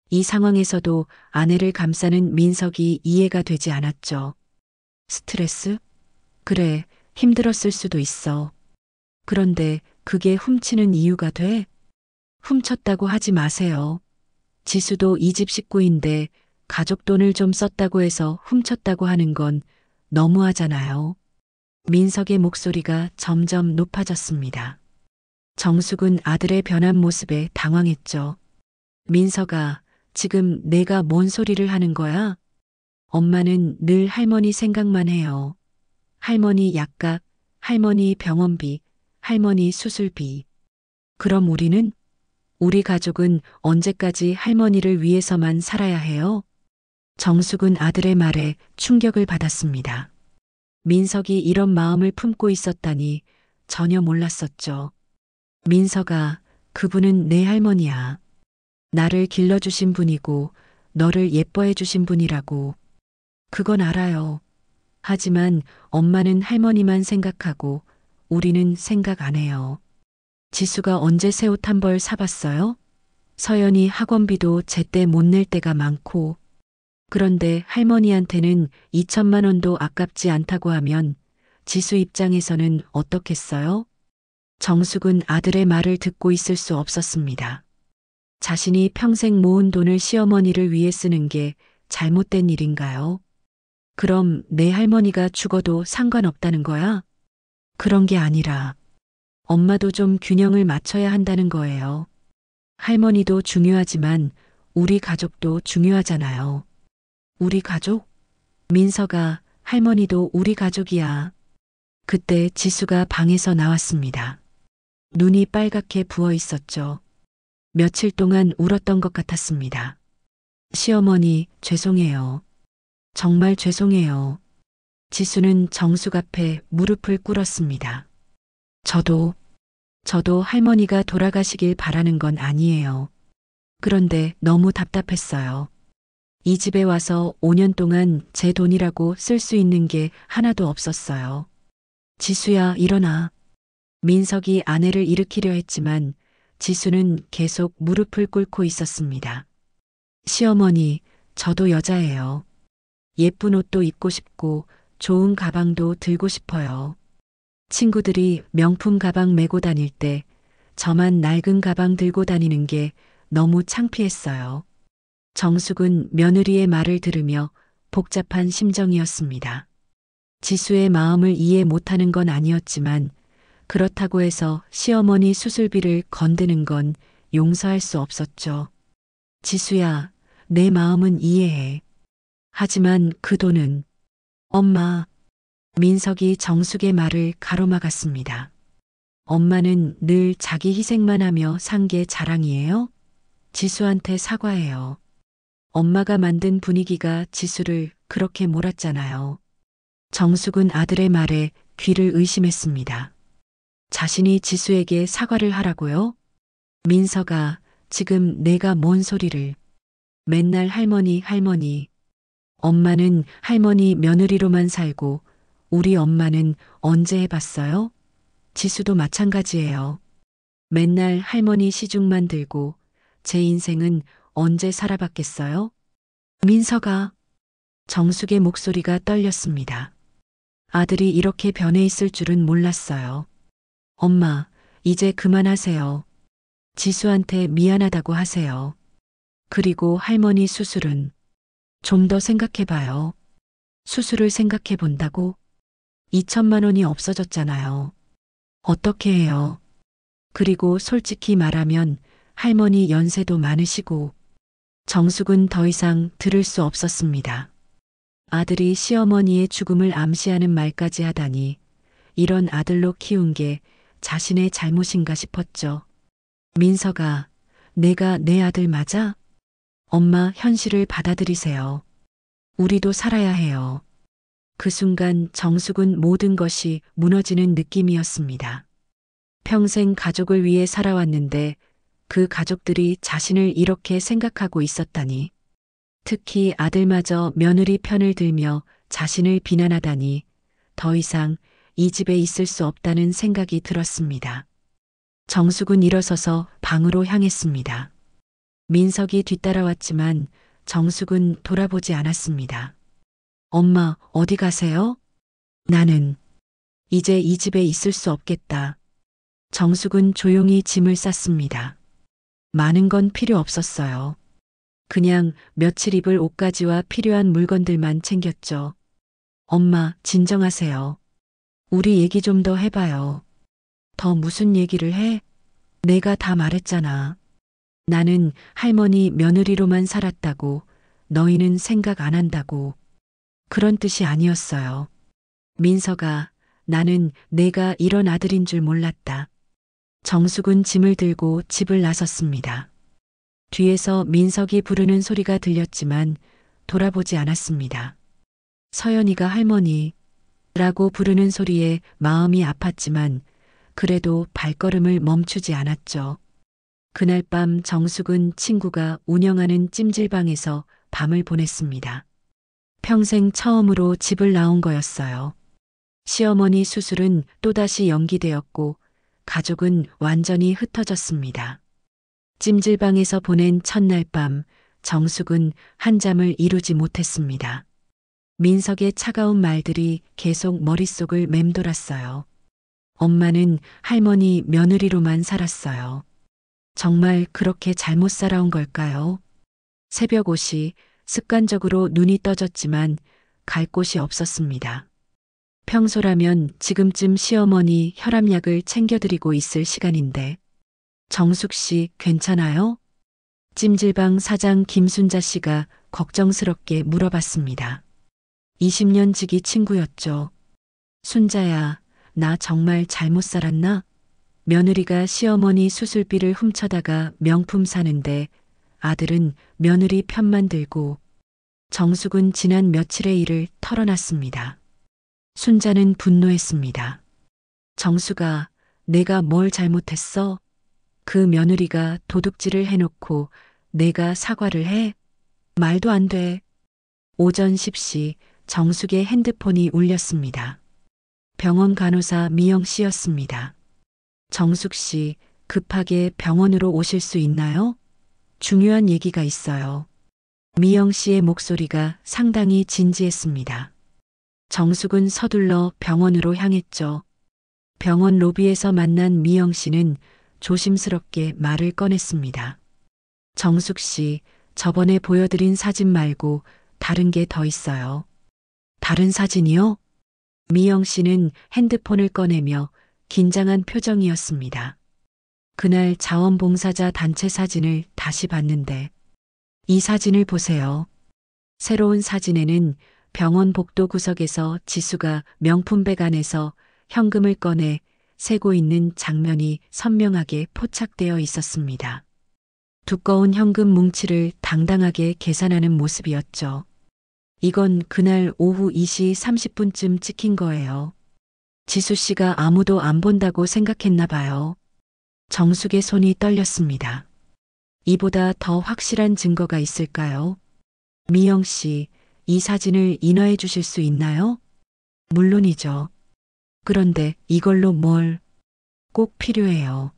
이 상황에서도 아내를 감싸는 민석이 이해가 되지 않았죠. 스트레스? 그래, 힘들었을 수도 있어. 그런데 그게 훔치는 이유가 돼? 훔쳤다고 하지 마세요. 지수도 이 집 식구인데 가족 돈을 좀 썼다고 해서 훔쳤다고 하는 건 너무하잖아요. 민석의 목소리가 점점 높아졌습니다. 정숙은 아들의 변한 모습에 당황했죠. 민석아, 지금 내가 뭔 소리를 하는 거야? 엄마는 늘 할머니 생각만 해요. 할머니 약값, 할머니 병원비, 할머니 수술비. 그럼 우리는? 우리 가족은 언제까지 할머니를 위해서만 살아야 해요? 정숙은 아들의 말에 충격을 받았습니다. 민석이 이런 마음을 품고 있었다니 전혀 몰랐었죠. 민석아, 그분은 내 할머니야. 나를 길러주신 분이고 너를 예뻐해 주신 분이라고. 그건 알아요. 하지만 엄마는 할머니만 생각하고 우리는 생각 안 해요. 지수가 언제 새 옷 한 벌 사봤어요? 서연이 학원비도 제때 못 낼 때가 많고. 그런데 할머니한테는 2천만 원도 아깝지 않다고 하면 지수 입장에서는 어떻겠어요? 정숙은 아들의 말을 듣고 있을 수 없었습니다. 자신이 평생 모은 돈을 시어머니를 위해 쓰는 게 잘못된 일인가요? 그럼 내 할머니가 죽어도 상관없다는 거야? 그런 게 아니라 엄마도 좀 균형을 맞춰야 한다는 거예요. 할머니도 중요하지만 우리 가족도 중요하잖아요. 우리 가족? 민서가 할머니도 우리 가족이야. 그때 지수가 방에서 나왔습니다. 눈이 빨갛게 부어 있었죠. 며칠 동안 울었던 것 같았습니다. 시어머니, 죄송해요. 정말 죄송해요. 지수는 정숙 앞에 무릎을 꿇었습니다. 저도 할머니가 돌아가시길 바라는 건 아니에요. 그런데 너무 답답했어요. 이 집에 와서 5년 동안 제 돈이라고 쓸 수 있는 게 하나도 없었어요. 지수야, 일어나. 민석이 아내를 일으키려 했지만 지수는 계속 무릎을 꿇고 있었습니다. 시어머니, 저도 여자예요. 예쁜 옷도 입고 싶고 좋은 가방도 들고 싶어요. 친구들이 명품 가방 메고 다닐 때 저만 낡은 가방 들고 다니는 게 너무 창피했어요. 정숙은 며느리의 말을 들으며 복잡한 심정이었습니다. 지수의 마음을 이해 못하는 건 아니었지만 그렇다고 해서 시어머니 수술비를 건드는 건 용서할 수 없었죠. 지수야, 내 마음은 이해해. 하지만 그 돈은 엄마. 민석이 정숙의 말을 가로막았습니다. 엄마는 늘 자기 희생만 하며 산 게 자랑이에요? 지수한테 사과해요. 엄마가 만든 분위기가 지수를 그렇게 몰았잖아요. 정숙은 아들의 말에 귀를 의심했습니다. 자신이 지수에게 사과를 하라고요? 민서가 지금 내가 뭔 소리를. 맨날 할머니, 할머니. 엄마는 할머니 며느리로만 살고 우리 엄마는 언제 해봤어요? 지수도 마찬가지예요. 맨날 할머니 시중만 들고 제 인생은 언제 살아봤겠어요? 민서가. 정숙의 목소리가 떨렸습니다. 아들이 이렇게 변해 있을 줄은 몰랐어요. 엄마, 이제 그만하세요. 지수한테 미안하다고 하세요. 그리고 할머니 수술은 좀 더 생각해봐요. 수술을 생각해 본다고? 2천만 원이 없어졌잖아요. 어떻게 해요? 그리고 솔직히 말하면 할머니 연세도 많으시고. 정숙은 더 이상 들을 수 없었습니다. 아들이 시어머니의 죽음을 암시하는 말까지 하다니 이런 아들로 키운 게 자신의 잘못인가 싶었죠. 민서가, 내가 내 아들 맞아? 엄마, 현실을 받아들이세요. 우리도 살아야 해요. 그 순간 정숙은 모든 것이 무너지는 느낌이었습니다. 평생 가족을 위해 살아왔는데 그 가족들이 자신을 이렇게 생각하고 있었다니. 특히 아들마저 며느리 편을 들며 자신을 비난하다니 더 이상 이 집에 있을 수 없다는 생각이 들었습니다. 정숙은 일어서서 방으로 향했습니다. 민석이 뒤따라왔지만 정숙은 돌아보지 않았습니다. 엄마, 어디 가세요? 나는 이제 이 집에 있을 수 없겠다. 정숙은 조용히 짐을 쌌습니다. 많은 건 필요 없었어요. 그냥 며칠 입을 옷가지와 필요한 물건들만 챙겼죠. 엄마, 진정하세요. 우리 얘기 좀 더 해봐요. 더 무슨 얘기를 해? 내가 다 말했잖아. 나는 할머니 며느리로만 살았다고, 너희는 생각 안 한다고. 그런 뜻이 아니었어요. 민서가, 나는 내가 이런 아들인 줄 몰랐다. 정숙은 짐을 들고 집을 나섰습니다. 뒤에서 민석이 부르는 소리가 들렸지만 돌아보지 않았습니다. 서연이가 할머니라고 부르는 소리에 마음이 아팠지만 그래도 발걸음을 멈추지 않았죠. 그날 밤 정숙은 친구가 운영하는 찜질방에서 밤을 보냈습니다. 평생 처음으로 집을 나온 거였어요. 시어머니 수술은 또다시 연기되었고 가족은 완전히 흩어졌습니다. 찜질방에서 보낸 첫날 밤 정숙은 한잠을 이루지 못했습니다. 민석의 차가운 말들이 계속 머릿속을 맴돌았어요. 엄마는 할머니 며느리로만 살았어요. 정말 그렇게 잘못 살아온 걸까요? 새벽 5시 습관적으로 눈이 떠졌지만 갈 곳이 없었습니다. 평소라면 지금쯤 시어머니 혈압약을 챙겨드리고 있을 시간인데. 정숙 씨 괜찮아요? 찜질방 사장 김순자 씨가 걱정스럽게 물어봤습니다. 20년 지기 친구였죠. 순자야, 나 정말 잘못 살았나? 며느리가 시어머니 수술비를 훔쳐다가 명품 사는데 아들은 며느리 편만 들고. 정숙은 지난 며칠의 일을 털어놨습니다. 순자는 분노했습니다. 정숙아, 내가 뭘 잘못했어? 그 며느리가 도둑질을 해놓고 내가 사과를 해? 말도 안 돼. 오전 10시 정숙의 핸드폰이 울렸습니다. 병원 간호사 미영 씨였습니다. 정숙 씨, 급하게 병원으로 오실 수 있나요? 중요한 얘기가 있어요. 미영 씨의 목소리가 상당히 진지했습니다. 정숙은 서둘러 병원으로 향했죠. 병원 로비에서 만난 미영 씨는 조심스럽게 말을 꺼냈습니다. 정숙 씨, 저번에 보여드린 사진 말고 다른 게 더 있어요. 다른 사진이요? 미영 씨는 핸드폰을 꺼내며 긴장한 표정이었습니다. 그날 자원봉사자 단체 사진을 다시 봤는데, 이 사진을 보세요. 새로운 사진에는 병원 복도 구석에서 지수가 명품백 안에서 현금을 꺼내 세고 있는 장면이 선명하게 포착되어 있었습니다. 두꺼운 현금 뭉치를 당당하게 계산하는 모습이었죠. 이건 그날 오후 2시 30분쯤 찍힌 거예요. 지수 씨가 아무도 안 본다고 생각했나 봐요. 정숙의 손이 떨렸습니다. 이보다 더 확실한 증거가 있을까요? 미영 씨, 이 사진을 인화해 주실 수 있나요? 물론이죠. 그런데 이걸로 뭘? 꼭 필요해요.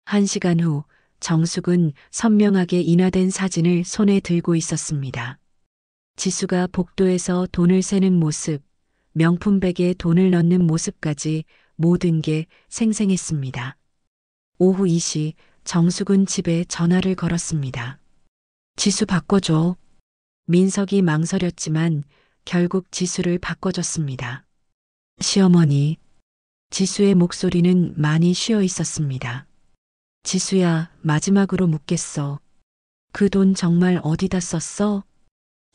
1시간 후 정숙은 선명하게 인화된 사진을 손에 들고 있었습니다. 지수가 복도에서 돈을 세는 모습, 명품백에 돈을 넣는 모습까지 모든 게 생생했습니다. 오후 2시 정숙은 집에 전화를 걸었습니다. 지수 바꿔줘. 민석이 망설였지만 결국 지수를 바꿔줬습니다. 시어머니. 지수의 목소리는 많이 쉬어 있었습니다. 지수야, 마지막으로 묻겠어. 그 돈 정말 어디다 썼어?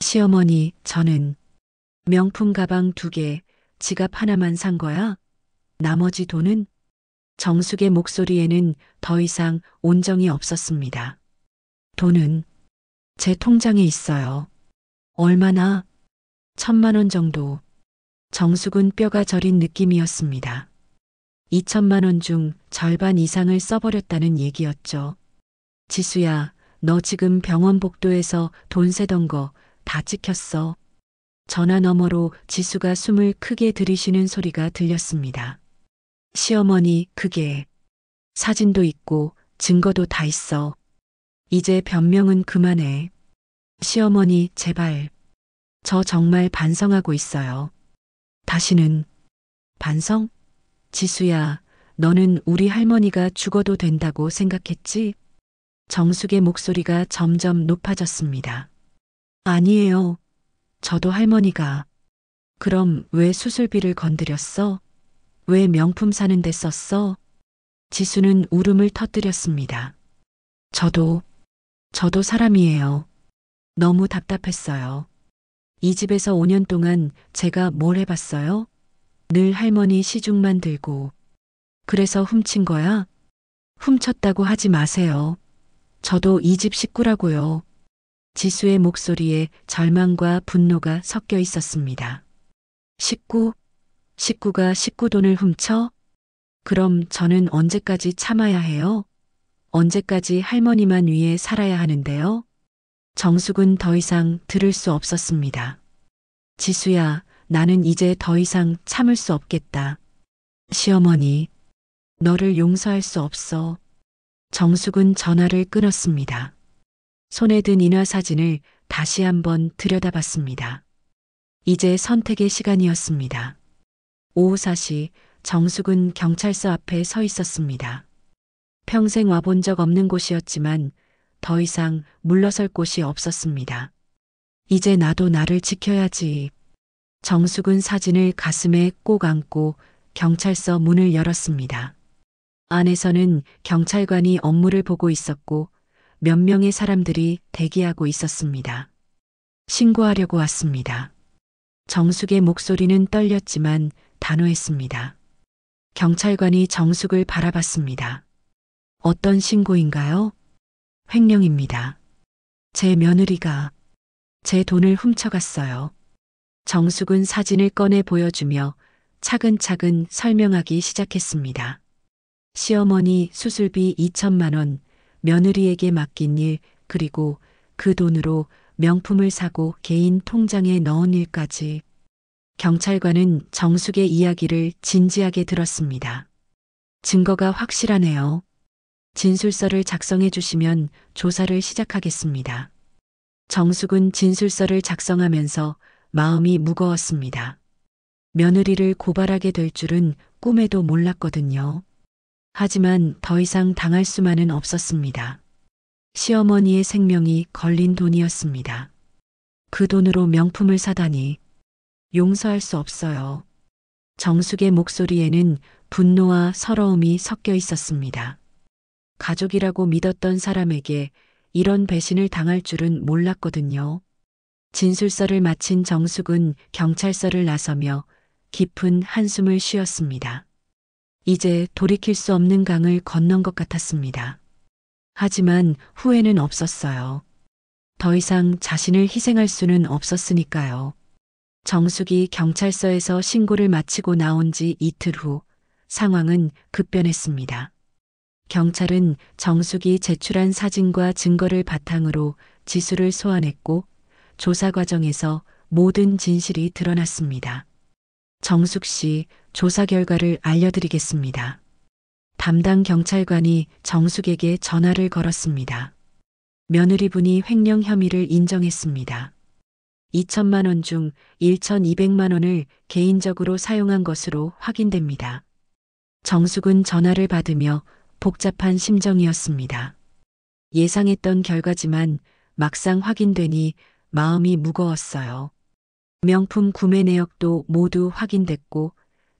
시어머니, 저는 명품 가방 2개, 지갑 하나만 산 거야? 나머지 돈은? 정숙의 목소리에는 더 이상 온정이 없었습니다. 돈은 제 통장에 있어요. 얼마나? 1,000만 원 정도. 정숙은 뼈가 저린 느낌이었습니다. 2,000만 원 중 절반 이상을 써버렸다는 얘기였죠. 지수야, 너 지금 병원 복도에서 돈 세던 거 다 찍혔어. 전화 너머로 지수가 숨을 크게 들이쉬는 소리가 들렸습니다. 시어머니, 그게 사진도 있고 증거도 다 있어. 이제 변명은 그만해. 시어머니, 제발. 저 정말 반성하고 있어요. 다시는. 반성? 지수야, 너는 우리 할머니가 죽어도 된다고 생각했지? 정숙의 목소리가 점점 높아졌습니다. 아니에요. 저도 할머니가. 그럼 왜 수술비를 건드렸어? 왜 명품 사는 데 썼어? 지수는 울음을 터뜨렸습니다. 저도 사람이에요. 너무 답답했어요. 이 집에서 5년 동안 제가 뭘 해봤어요? 늘 할머니 시중만 들고. 그래서 훔친 거야? 훔쳤다고 하지 마세요. 저도 이 집 식구라고요. 지수의 목소리에 절망과 분노가 섞여 있었습니다. 식구가 식구 돈을 훔쳐? 그럼 저는 언제까지 참아야 해요? 언제까지 할머니만 위해 살아야 하는데요? 정숙은 더 이상 들을 수 없었습니다. 지수야, 나는 이제 더 이상 참을 수 없겠다. 시어머니, 너를 용서할 수 없어. 정숙은 전화를 끊었습니다. 손에 든 인화 사진을 다시 한번 들여다봤습니다. 이제 선택의 시간이었습니다. 오후 4시 정숙은 경찰서 앞에 서 있었습니다. 평생 와본 적 없는 곳이었지만 더 이상 물러설 곳이 없었습니다. 이제 나도 나를 지켜야지. 정숙은 사진을 가슴에 꼭 안고 경찰서 문을 열었습니다. 안에서는 경찰관이 업무를 보고 있었고 몇 명의 사람들이 대기하고 있었습니다. 신고하려고 왔습니다. 정숙의 목소리는 떨렸지만 단호했습니다. 경찰관이 정숙을 바라봤습니다. 어떤 신고인가요? 횡령입니다. 제 며느리가 제 돈을 훔쳐갔어요. 정숙은 사진을 꺼내 보여주며 차근차근 설명하기 시작했습니다. 시어머니 수술비 2천만 원, 며느리에게 맡긴 일, 그리고 그 돈으로 명품을 사고 개인 통장에 넣은 일까지. 경찰관은 정숙의 이야기를 진지하게 들었습니다. 증거가 확실하네요. 진술서를 작성해 주시면 조사를 시작하겠습니다. 정숙은 진술서를 작성하면서 마음이 무거웠습니다. 며느리를 고발하게 될 줄은 꿈에도 몰랐거든요. 하지만 더 이상 당할 수만은 없었습니다. 시어머니의 생명이 걸린 돈이었습니다. 그 돈으로 명품을 사다니 용서할 수 없어요. 정숙의 목소리에는 분노와 서러움이 섞여 있었습니다. 가족이라고 믿었던 사람에게 이런 배신을 당할 줄은 몰랐거든요. 진술서를 마친 정숙은 경찰서를 나서며 깊은 한숨을 쉬었습니다. 이제 돌이킬 수 없는 강을 건넌 것 같았습니다. 하지만 후회는 없었어요. 더 이상 자신을 희생할 수는 없었으니까요. 정숙이 경찰서에서 신고를 마치고 나온 지 이틀 후 상황은 급변했습니다. 경찰은 정숙이 제출한 사진과 증거를 바탕으로 지수를 소환했고 조사 과정에서 모든 진실이 드러났습니다. 정숙 씨, 조사 결과를 알려드리겠습니다. 담당 경찰관이 정숙에게 전화를 걸었습니다. 며느리분이 횡령 혐의를 인정했습니다. 2천만 원 중 1,200만 원을 개인적으로 사용한 것으로 확인됩니다. 정숙은 전화를 받으며 복잡한 심정이었습니다. 예상했던 결과지만 막상 확인되니 마음이 무거웠어요. 명품 구매 내역도 모두 확인됐고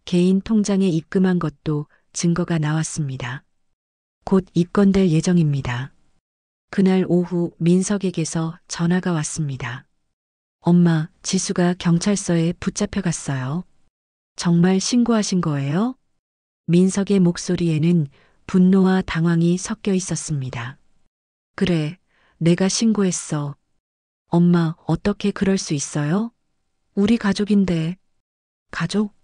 개인 통장에 입금한 것도 증거가 나왔습니다. 곧 입건될 예정입니다. 그날 오후 민석에게서 전화가 왔습니다. 엄마, 지수가 경찰서에 붙잡혀갔어요. 정말 신고하신 거예요? 민석의 목소리에는 분노와 당황이 섞여 있었습니다. 그래, 내가 신고했어. 엄마, 어떻게 그럴 수 있어요? 우리 가족인데. 가족?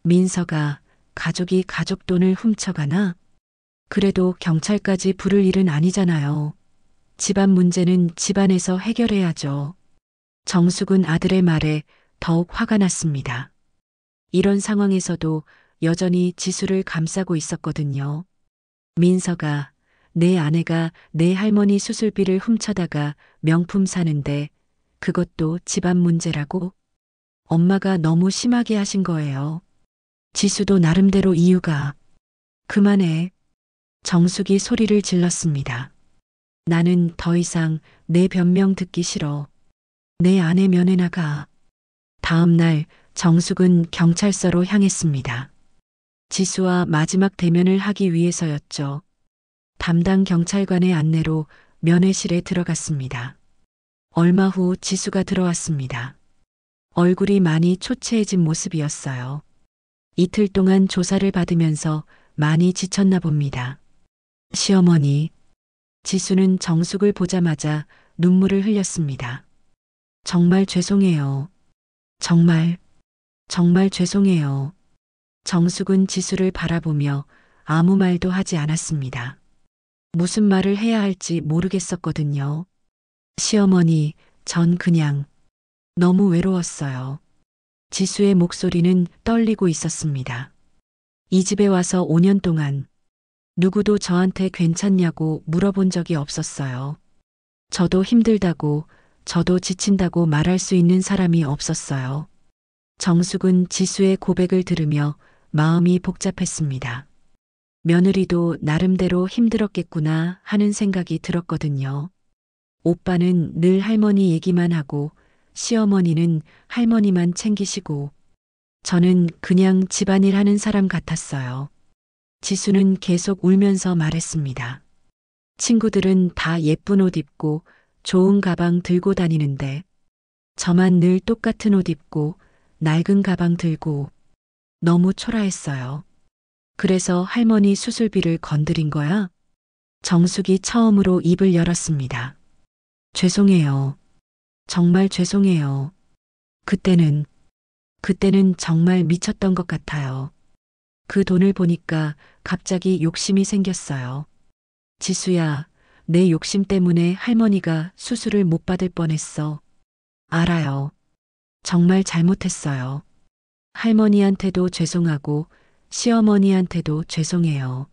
민석아, 가족이 가족 돈을 훔쳐가나? 그래도 경찰까지 부를 일은 아니잖아요. 집안 문제는 집안에서 해결해야죠. 정숙은 아들의 말에 더욱 화가 났습니다. 이런 상황에서도 여전히 지수를 감싸고 있었거든요. 민석아, 내 아내가 내 할머니 수술비를 훔쳐다가 명품 사는데 그것도 집안 문제라고? 엄마가 너무 심하게 하신 거예요. 지수도 나름대로 이유가. 그만해. 정숙이 소리를 질렀습니다. 나는 더 이상 내 변명 듣기 싫어. 내 아내 면회 나가. 다음 날 정숙은 경찰서로 향했습니다. 지수와 마지막 대면을 하기 위해서였죠. 담당 경찰관의 안내로 면회실에 들어갔습니다. 얼마 후 지수가 들어왔습니다. 얼굴이 많이 초췌해진 모습이었어요. 이틀 동안 조사를 받으면서 많이 지쳤나 봅니다. 시어머니, 지수는 정숙을 보자마자 눈물을 흘렸습니다. 정말 죄송해요. 정말 죄송해요. 정숙은 지수를 바라보며 아무 말도 하지 않았습니다. 무슨 말을 해야 할지 모르겠었거든요. 시어머니, 전 그냥 너무 외로웠어요. 지수의 목소리는 떨리고 있었습니다. 이 집에 와서 5년 동안 누구도 저한테 괜찮냐고 물어본 적이 없었어요. 저도 힘들다고, 저도 지친다고 말할 수 있는 사람이 없었어요. 정숙은 지수의 고백을 들으며 마음이 복잡했습니다. 며느리도 나름대로 힘들었겠구나 하는 생각이 들었거든요. 오빠는 늘 할머니 얘기만 하고 시어머니는 할머니만 챙기시고 저는 그냥 집안일 하는 사람 같았어요. 지수는 계속 울면서 말했습니다. 친구들은 다 예쁜 옷 입고 좋은 가방 들고 다니는데 저만 늘 똑같은 옷 입고 낡은 가방 들고 너무 초라했어요. 그래서 할머니 수술비를 건드린 거야? 정숙이 처음으로 입을 열었습니다. 죄송해요. 정말 죄송해요. 그때는 정말 미쳤던 것 같아요. 그 돈을 보니까 갑자기 욕심이 생겼어요. 지수야, 내 욕심 때문에 할머니가 수술을 못 받을 뻔했어. 알아요. 정말 잘못했어요. 할머니한테도 죄송하고 시어머니한테도 죄송해요.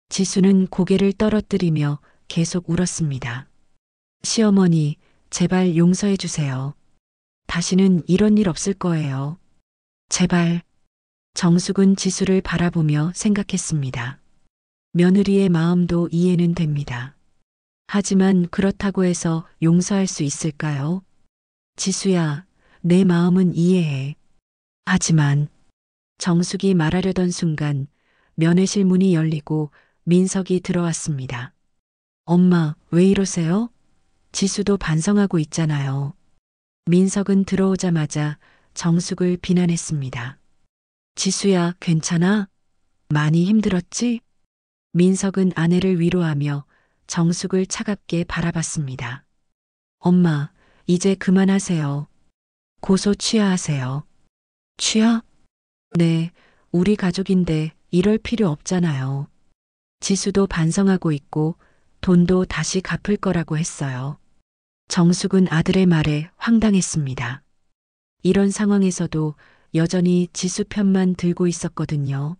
지수는 고개를 떨어뜨리며 계속 울었습니다. 시어머니, 제발 용서해 주세요. 다시는 이런 일 없을 거예요. 제발. 정숙은 지수를 바라보며 생각했습니다. 며느리의 마음도 이해는 됩니다. 하지만 그렇다고 해서 용서할 수 있을까요? 지수야, 내 마음은 이해해. 하지만 정숙이 말하려던 순간 면회실 문이 열리고 민석이 들어왔습니다. 엄마, 왜 이러세요? 지수도 반성하고 있잖아요. 민석은 들어오자마자 정숙을 비난했습니다. 지수야, 괜찮아? 많이 힘들었지? 민석은 아내를 위로하며 정숙을 차갑게 바라봤습니다. 엄마, 이제 그만하세요. 고소 취하하세요. 취하? 네, 우리 가족인데 이럴 필요 없잖아요. 지수도 반성하고 있고 돈도 다시 갚을 거라고 했어요. 정숙은 아들의 말에 황당했습니다. 이런 상황에서도 여전히 지수 편만 들고 있었거든요.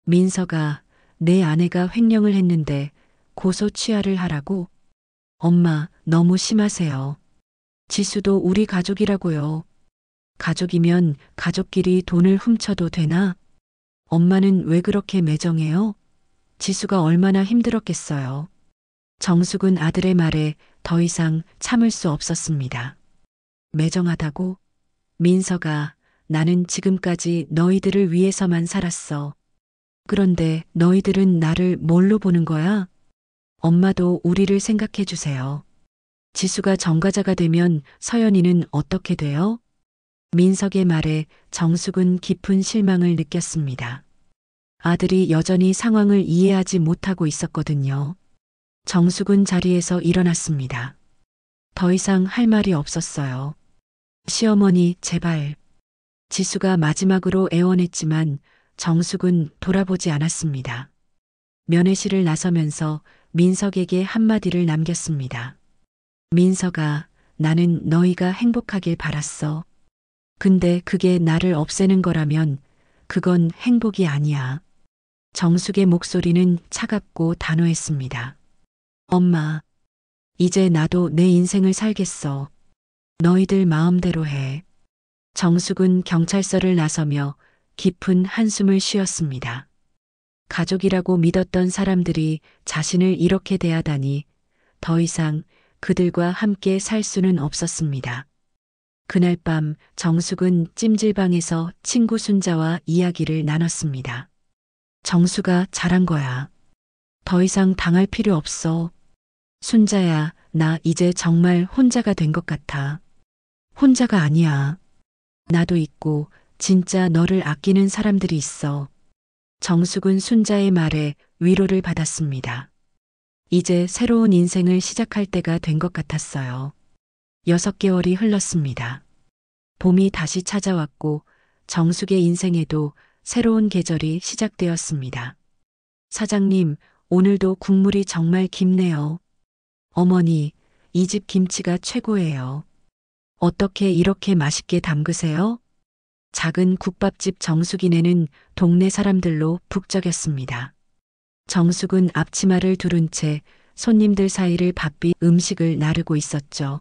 민서가 내 아내가 횡령을 했는데 고소 취하를 하라고? 엄마, 너무 심하세요. 지수도 우리 가족이라고요. 가족이면 가족끼리 돈을 훔쳐도 되나? 엄마는 왜 그렇게 매정해요? 지수가 얼마나 힘들었겠어요. 정숙은 아들의 말에 더 이상 참을 수 없었습니다. 매정하다고? 민서가 나는 지금까지 너희들을 위해서만 살았어. 그런데 너희들은 나를 뭘로 보는 거야? 엄마도 우리를 생각해 주세요. 지수가 전과자가 되면 서연이는 어떻게 돼요? 민석의 말에 정숙은 깊은 실망을 느꼈습니다. 아들이 여전히 상황을 이해하지 못하고 있었거든요. 정숙은 자리에서 일어났습니다. 더 이상 할 말이 없었어요. 시어머니, 제발. 지수가 마지막으로 애원했지만 정숙은 돌아보지 않았습니다. 면회실을 나서면서 민석에게 한마디를 남겼습니다. 민석아, 나는 너희가 행복하길 바랐어. 근데 그게 나를 없애는 거라면 그건 행복이 아니야. 정숙의 목소리는 차갑고 단호했습니다. 엄마, 이제 나도 내 인생을 살겠어. 너희들 마음대로 해. 정숙은 경찰서를 나서며 깊은 한숨을 쉬었습니다. 가족이라고 믿었던 사람들이 자신을 이렇게 대하다니 더 이상 그들과 함께 살 수는 없었습니다. 그날 밤 정숙은 찜질방에서 친구 순자와 이야기를 나눴습니다. 정수가 잘한 거야. 더 이상 당할 필요 없어. 순자야, 나 이제 정말 혼자가 된 것 같아. 혼자가 아니야. 나도 있고 진짜 너를 아끼는 사람들이 있어. 정숙은 순자의 말에 위로를 받았습니다. 이제 새로운 인생을 시작할 때가 된 것 같았어요. 6개월이 흘렀습니다. 봄이 다시 찾아왔고 정숙의 인생에도 새로운 계절이 시작되었습니다. 사장님, 오늘도 국물이 정말 깊네요. 어머니, 이 집 김치가 최고예요. 어떻게 이렇게 맛있게 담그세요? 작은 국밥집 정숙이네는 동네 사람들로 북적였습니다. 정숙은 앞치마를 두른 채 손님들 사이를 바삐 음식을 나르고 있었죠.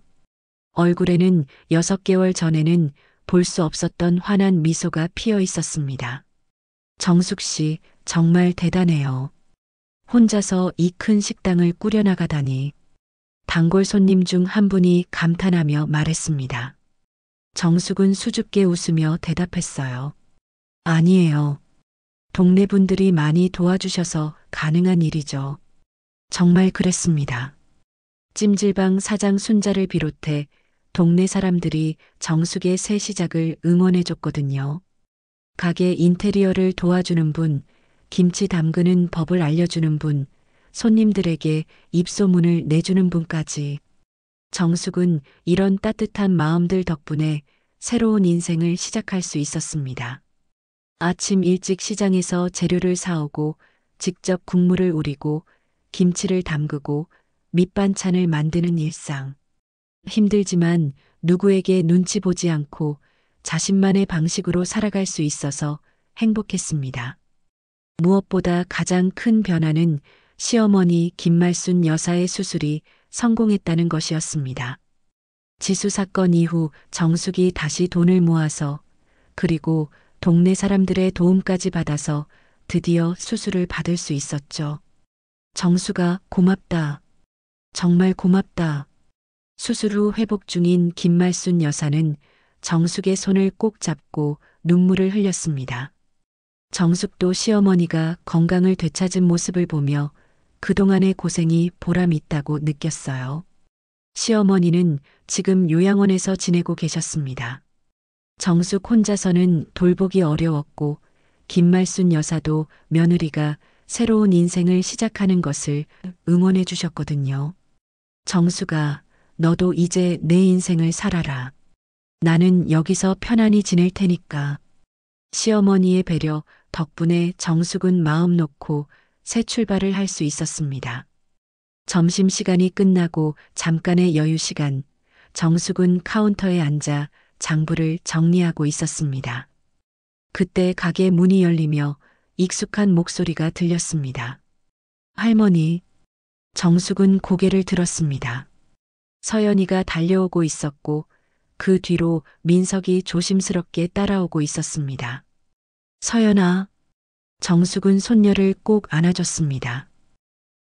얼굴에는 6개월 전에는 볼 수 없었던 환한 미소가 피어 있었습니다. 정숙 씨, 정말 대단해요. 혼자서 이 큰 식당을 꾸려나가다니. 단골 손님 중 한 분이 감탄하며 말했습니다. 정숙은 수줍게 웃으며 대답했어요. 아니에요. 동네 분들이 많이 도와주셔서 가능한 일이죠. 정말 그랬습니다. 찜질방 사장 순자를 비롯해 동네 사람들이 정숙의 새 시작을 응원해줬거든요. 가게 인테리어를 도와주는 분, 김치 담그는 법을 알려주는 분, 손님들에게 입소문을 내주는 분까지. 정숙은 이런 따뜻한 마음들 덕분에 새로운 인생을 시작할 수 있었습니다. 아침 일찍 시장에서 재료를 사오고 직접 국물을 우리고 김치를 담그고 밑반찬을 만드는 일상. 힘들지만 누구에게 눈치 보지 않고 자신만의 방식으로 살아갈 수 있어서 행복했습니다. 무엇보다 가장 큰 변화는 시어머니 김말순 여사의 수술이 성공했다는 것이었습니다. 지수 사건 이후 정숙이 다시 돈을 모아서 그리고 동네 사람들의 도움까지 받아서 드디어 수술을 받을 수 있었죠. 정수가 고맙다. 정말 고맙다. 수술 후 회복 중인 김말순 여사는 정숙의 손을 꼭 잡고 눈물을 흘렸습니다. 정숙도 시어머니가 건강을 되찾은 모습을 보며 그동안의 고생이 보람 있다고 느꼈어요. 시어머니는 지금 요양원에서 지내고 계셨습니다. 정숙 혼자서는 돌보기 어려웠고 김말순 여사도 며느리가 새로운 인생을 시작하는 것을 응원해 주셨거든요. 정숙아, 너도 이제 내 인생을 살아라. 나는 여기서 편안히 지낼 테니까. 시어머니의 배려 덕분에 정숙은 마음 놓고 새 출발을 할 수 있었습니다. 점심시간이 끝나고 잠깐의 여유시간, 정숙은 카운터에 앉아 장부를 정리하고 있었습니다. 그때 가게 문이 열리며 익숙한 목소리가 들렸습니다. 할머니. 정숙은 고개를 들었습니다. 서연이가 달려오고 있었고 그 뒤로 민석이 조심스럽게 따라오고 있었습니다. 서연아. 정숙은 손녀를 꼭 안아줬습니다.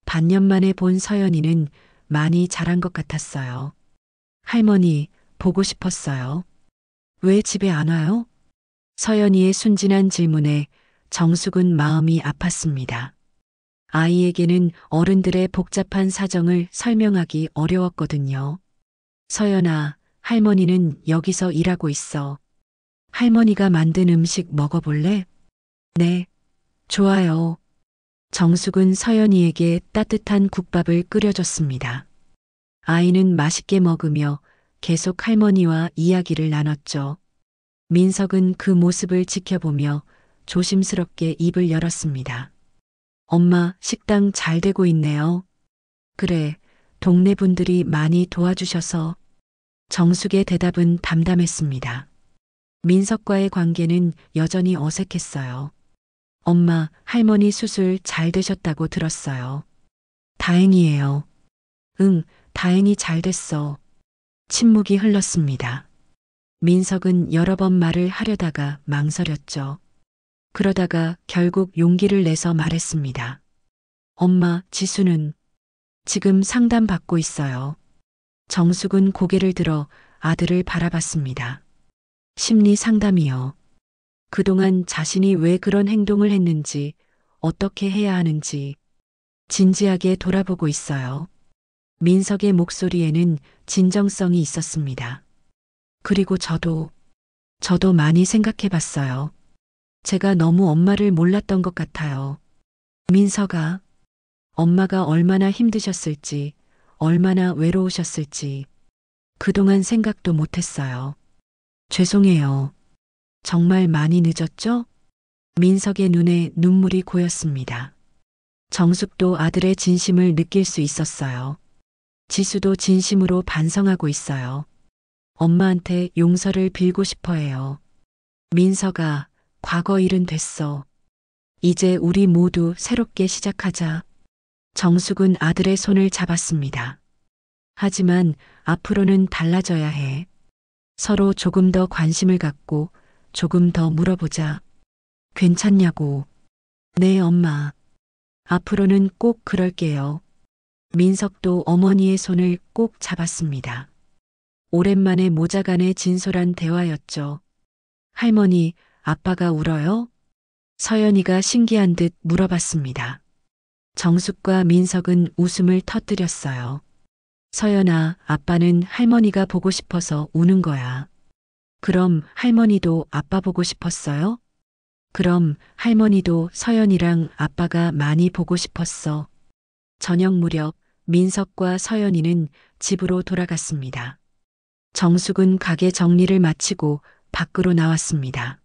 반년 만에 본 서연이는 많이 자란 것 같았어요. 할머니, 보고 싶었어요. 왜 집에 안 와요? 서연이의 순진한 질문에 정숙은 마음이 아팠습니다. 아이에게는 어른들의 복잡한 사정을 설명하기 어려웠거든요. 서연아, 할머니는 여기서 일하고 있어. 할머니가 만든 음식 먹어볼래? 네, 좋아요. 정숙은 서연이에게 따뜻한 국밥을 끓여줬습니다. 아이는 맛있게 먹으며 계속 할머니와 이야기를 나눴죠. 민석은 그 모습을 지켜보며 조심스럽게 입을 열었습니다. 엄마, 식당 잘 되고 있네요. 그래, 동네 분들이 많이 도와주셔서. 정숙의 대답은 담담했습니다. 민석과의 관계는 여전히 어색했어요. 엄마, 할머니 수술 잘 되셨다고 들었어요. 다행이에요. 응, 다행히 잘 됐어. 침묵이 흘렀습니다. 민석은 여러 번 말을 하려다가 망설였죠. 그러다가 결국 용기를 내서 말했습니다. 엄마, 지수는 지금 상담받고 있어요. 정숙은 고개를 들어 아들을 바라봤습니다. 심리 상담이요. 그동안 자신이 왜 그런 행동을 했는지, 어떻게 해야 하는지 진지하게 돌아보고 있어요. 민석의 목소리에는 진정성이 있었습니다. 그리고 저도 많이 생각해 봤어요. 제가 너무 엄마를 몰랐던 것 같아요. 민석아, 엄마가 얼마나 힘드셨을지, 얼마나 외로우셨을지 그동안 생각도 못했어요. 죄송해요. 정말 많이 늦었죠? 민석의 눈에 눈물이 고였습니다. 정숙도 아들의 진심을 느낄 수 있었어요. 지수도 진심으로 반성하고 있어요. 엄마한테 용서를 빌고 싶어 해요. 민석아, 과거 일은 됐어. 이제 우리 모두 새롭게 시작하자. 정숙은 아들의 손을 잡았습니다. 하지만 앞으로는 달라져야 해. 서로 조금 더 관심을 갖고 조금 더 물어보자. 괜찮냐고. 네, 엄마. 앞으로는 꼭 그럴게요. 민석도 어머니의 손을 꼭 잡았습니다. 오랜만에 모자간의 진솔한 대화였죠. 할머니, 아빠가 울어요? 서연이가 신기한 듯 물어봤습니다. 정숙과 민석은 웃음을 터뜨렸어요. 서연아, 아빠는 할머니가 보고 싶어서 우는 거야. 그럼 할머니도 아빠 보고 싶었어요? 그럼 할머니도 서연이랑 아빠가 많이 보고 싶었어. 저녁 무렵 민석과 서연이는 집으로 돌아갔습니다. 정숙은 가게 정리를 마치고 밖으로 나왔습니다.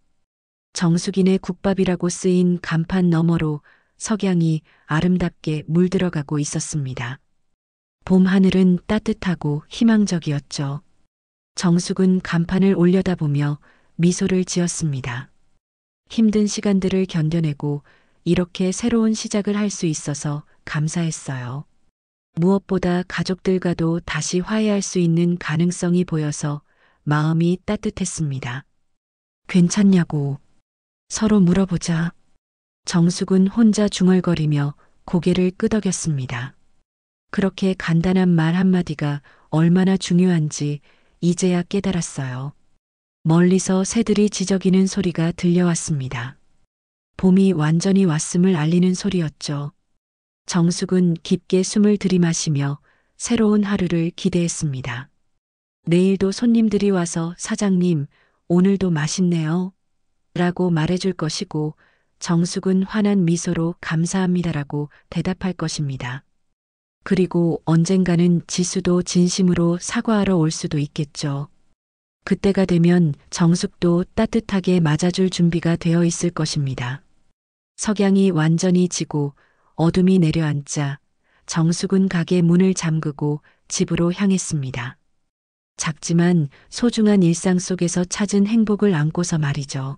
정숙이네 국밥이라고 쓰인 간판 너머로 석양이 아름답게 물들어가고 있었습니다. 봄 하늘은 따뜻하고 희망적이었죠. 정숙은 간판을 올려다보며 미소를 지었습니다. 힘든 시간들을 견뎌내고 이렇게 새로운 시작을 할 수 있어서 감사했어요. 무엇보다 가족들과도 다시 화해할 수 있는 가능성이 보여서 마음이 따뜻했습니다. 괜찮냐고. 서로 물어보자. 정숙은 혼자 중얼거리며 고개를 끄덕였습니다. 그렇게 간단한 말 한마디가 얼마나 중요한지 이제야 깨달았어요. 멀리서 새들이 지저귀는 소리가 들려왔습니다. 봄이 완전히 왔음을 알리는 소리였죠. 정숙은 깊게 숨을 들이마시며 새로운 하루를 기대했습니다. 내일도 손님들이 와서 사장님, 오늘도 맛있네요. 라고 말해줄 것이고 정숙은 환한 미소로 감사합니다라고 대답할 것입니다. 그리고 언젠가는 지수도 진심으로 사과하러 올 수도 있겠죠. 그때가 되면 정숙도 따뜻하게 맞아줄 준비가 되어 있을 것입니다. 석양이 완전히 지고 어둠이 내려앉자 정숙은 가게 문을 잠그고 집으로 향했습니다. 작지만 소중한 일상 속에서 찾은 행복을 안고서 말이죠.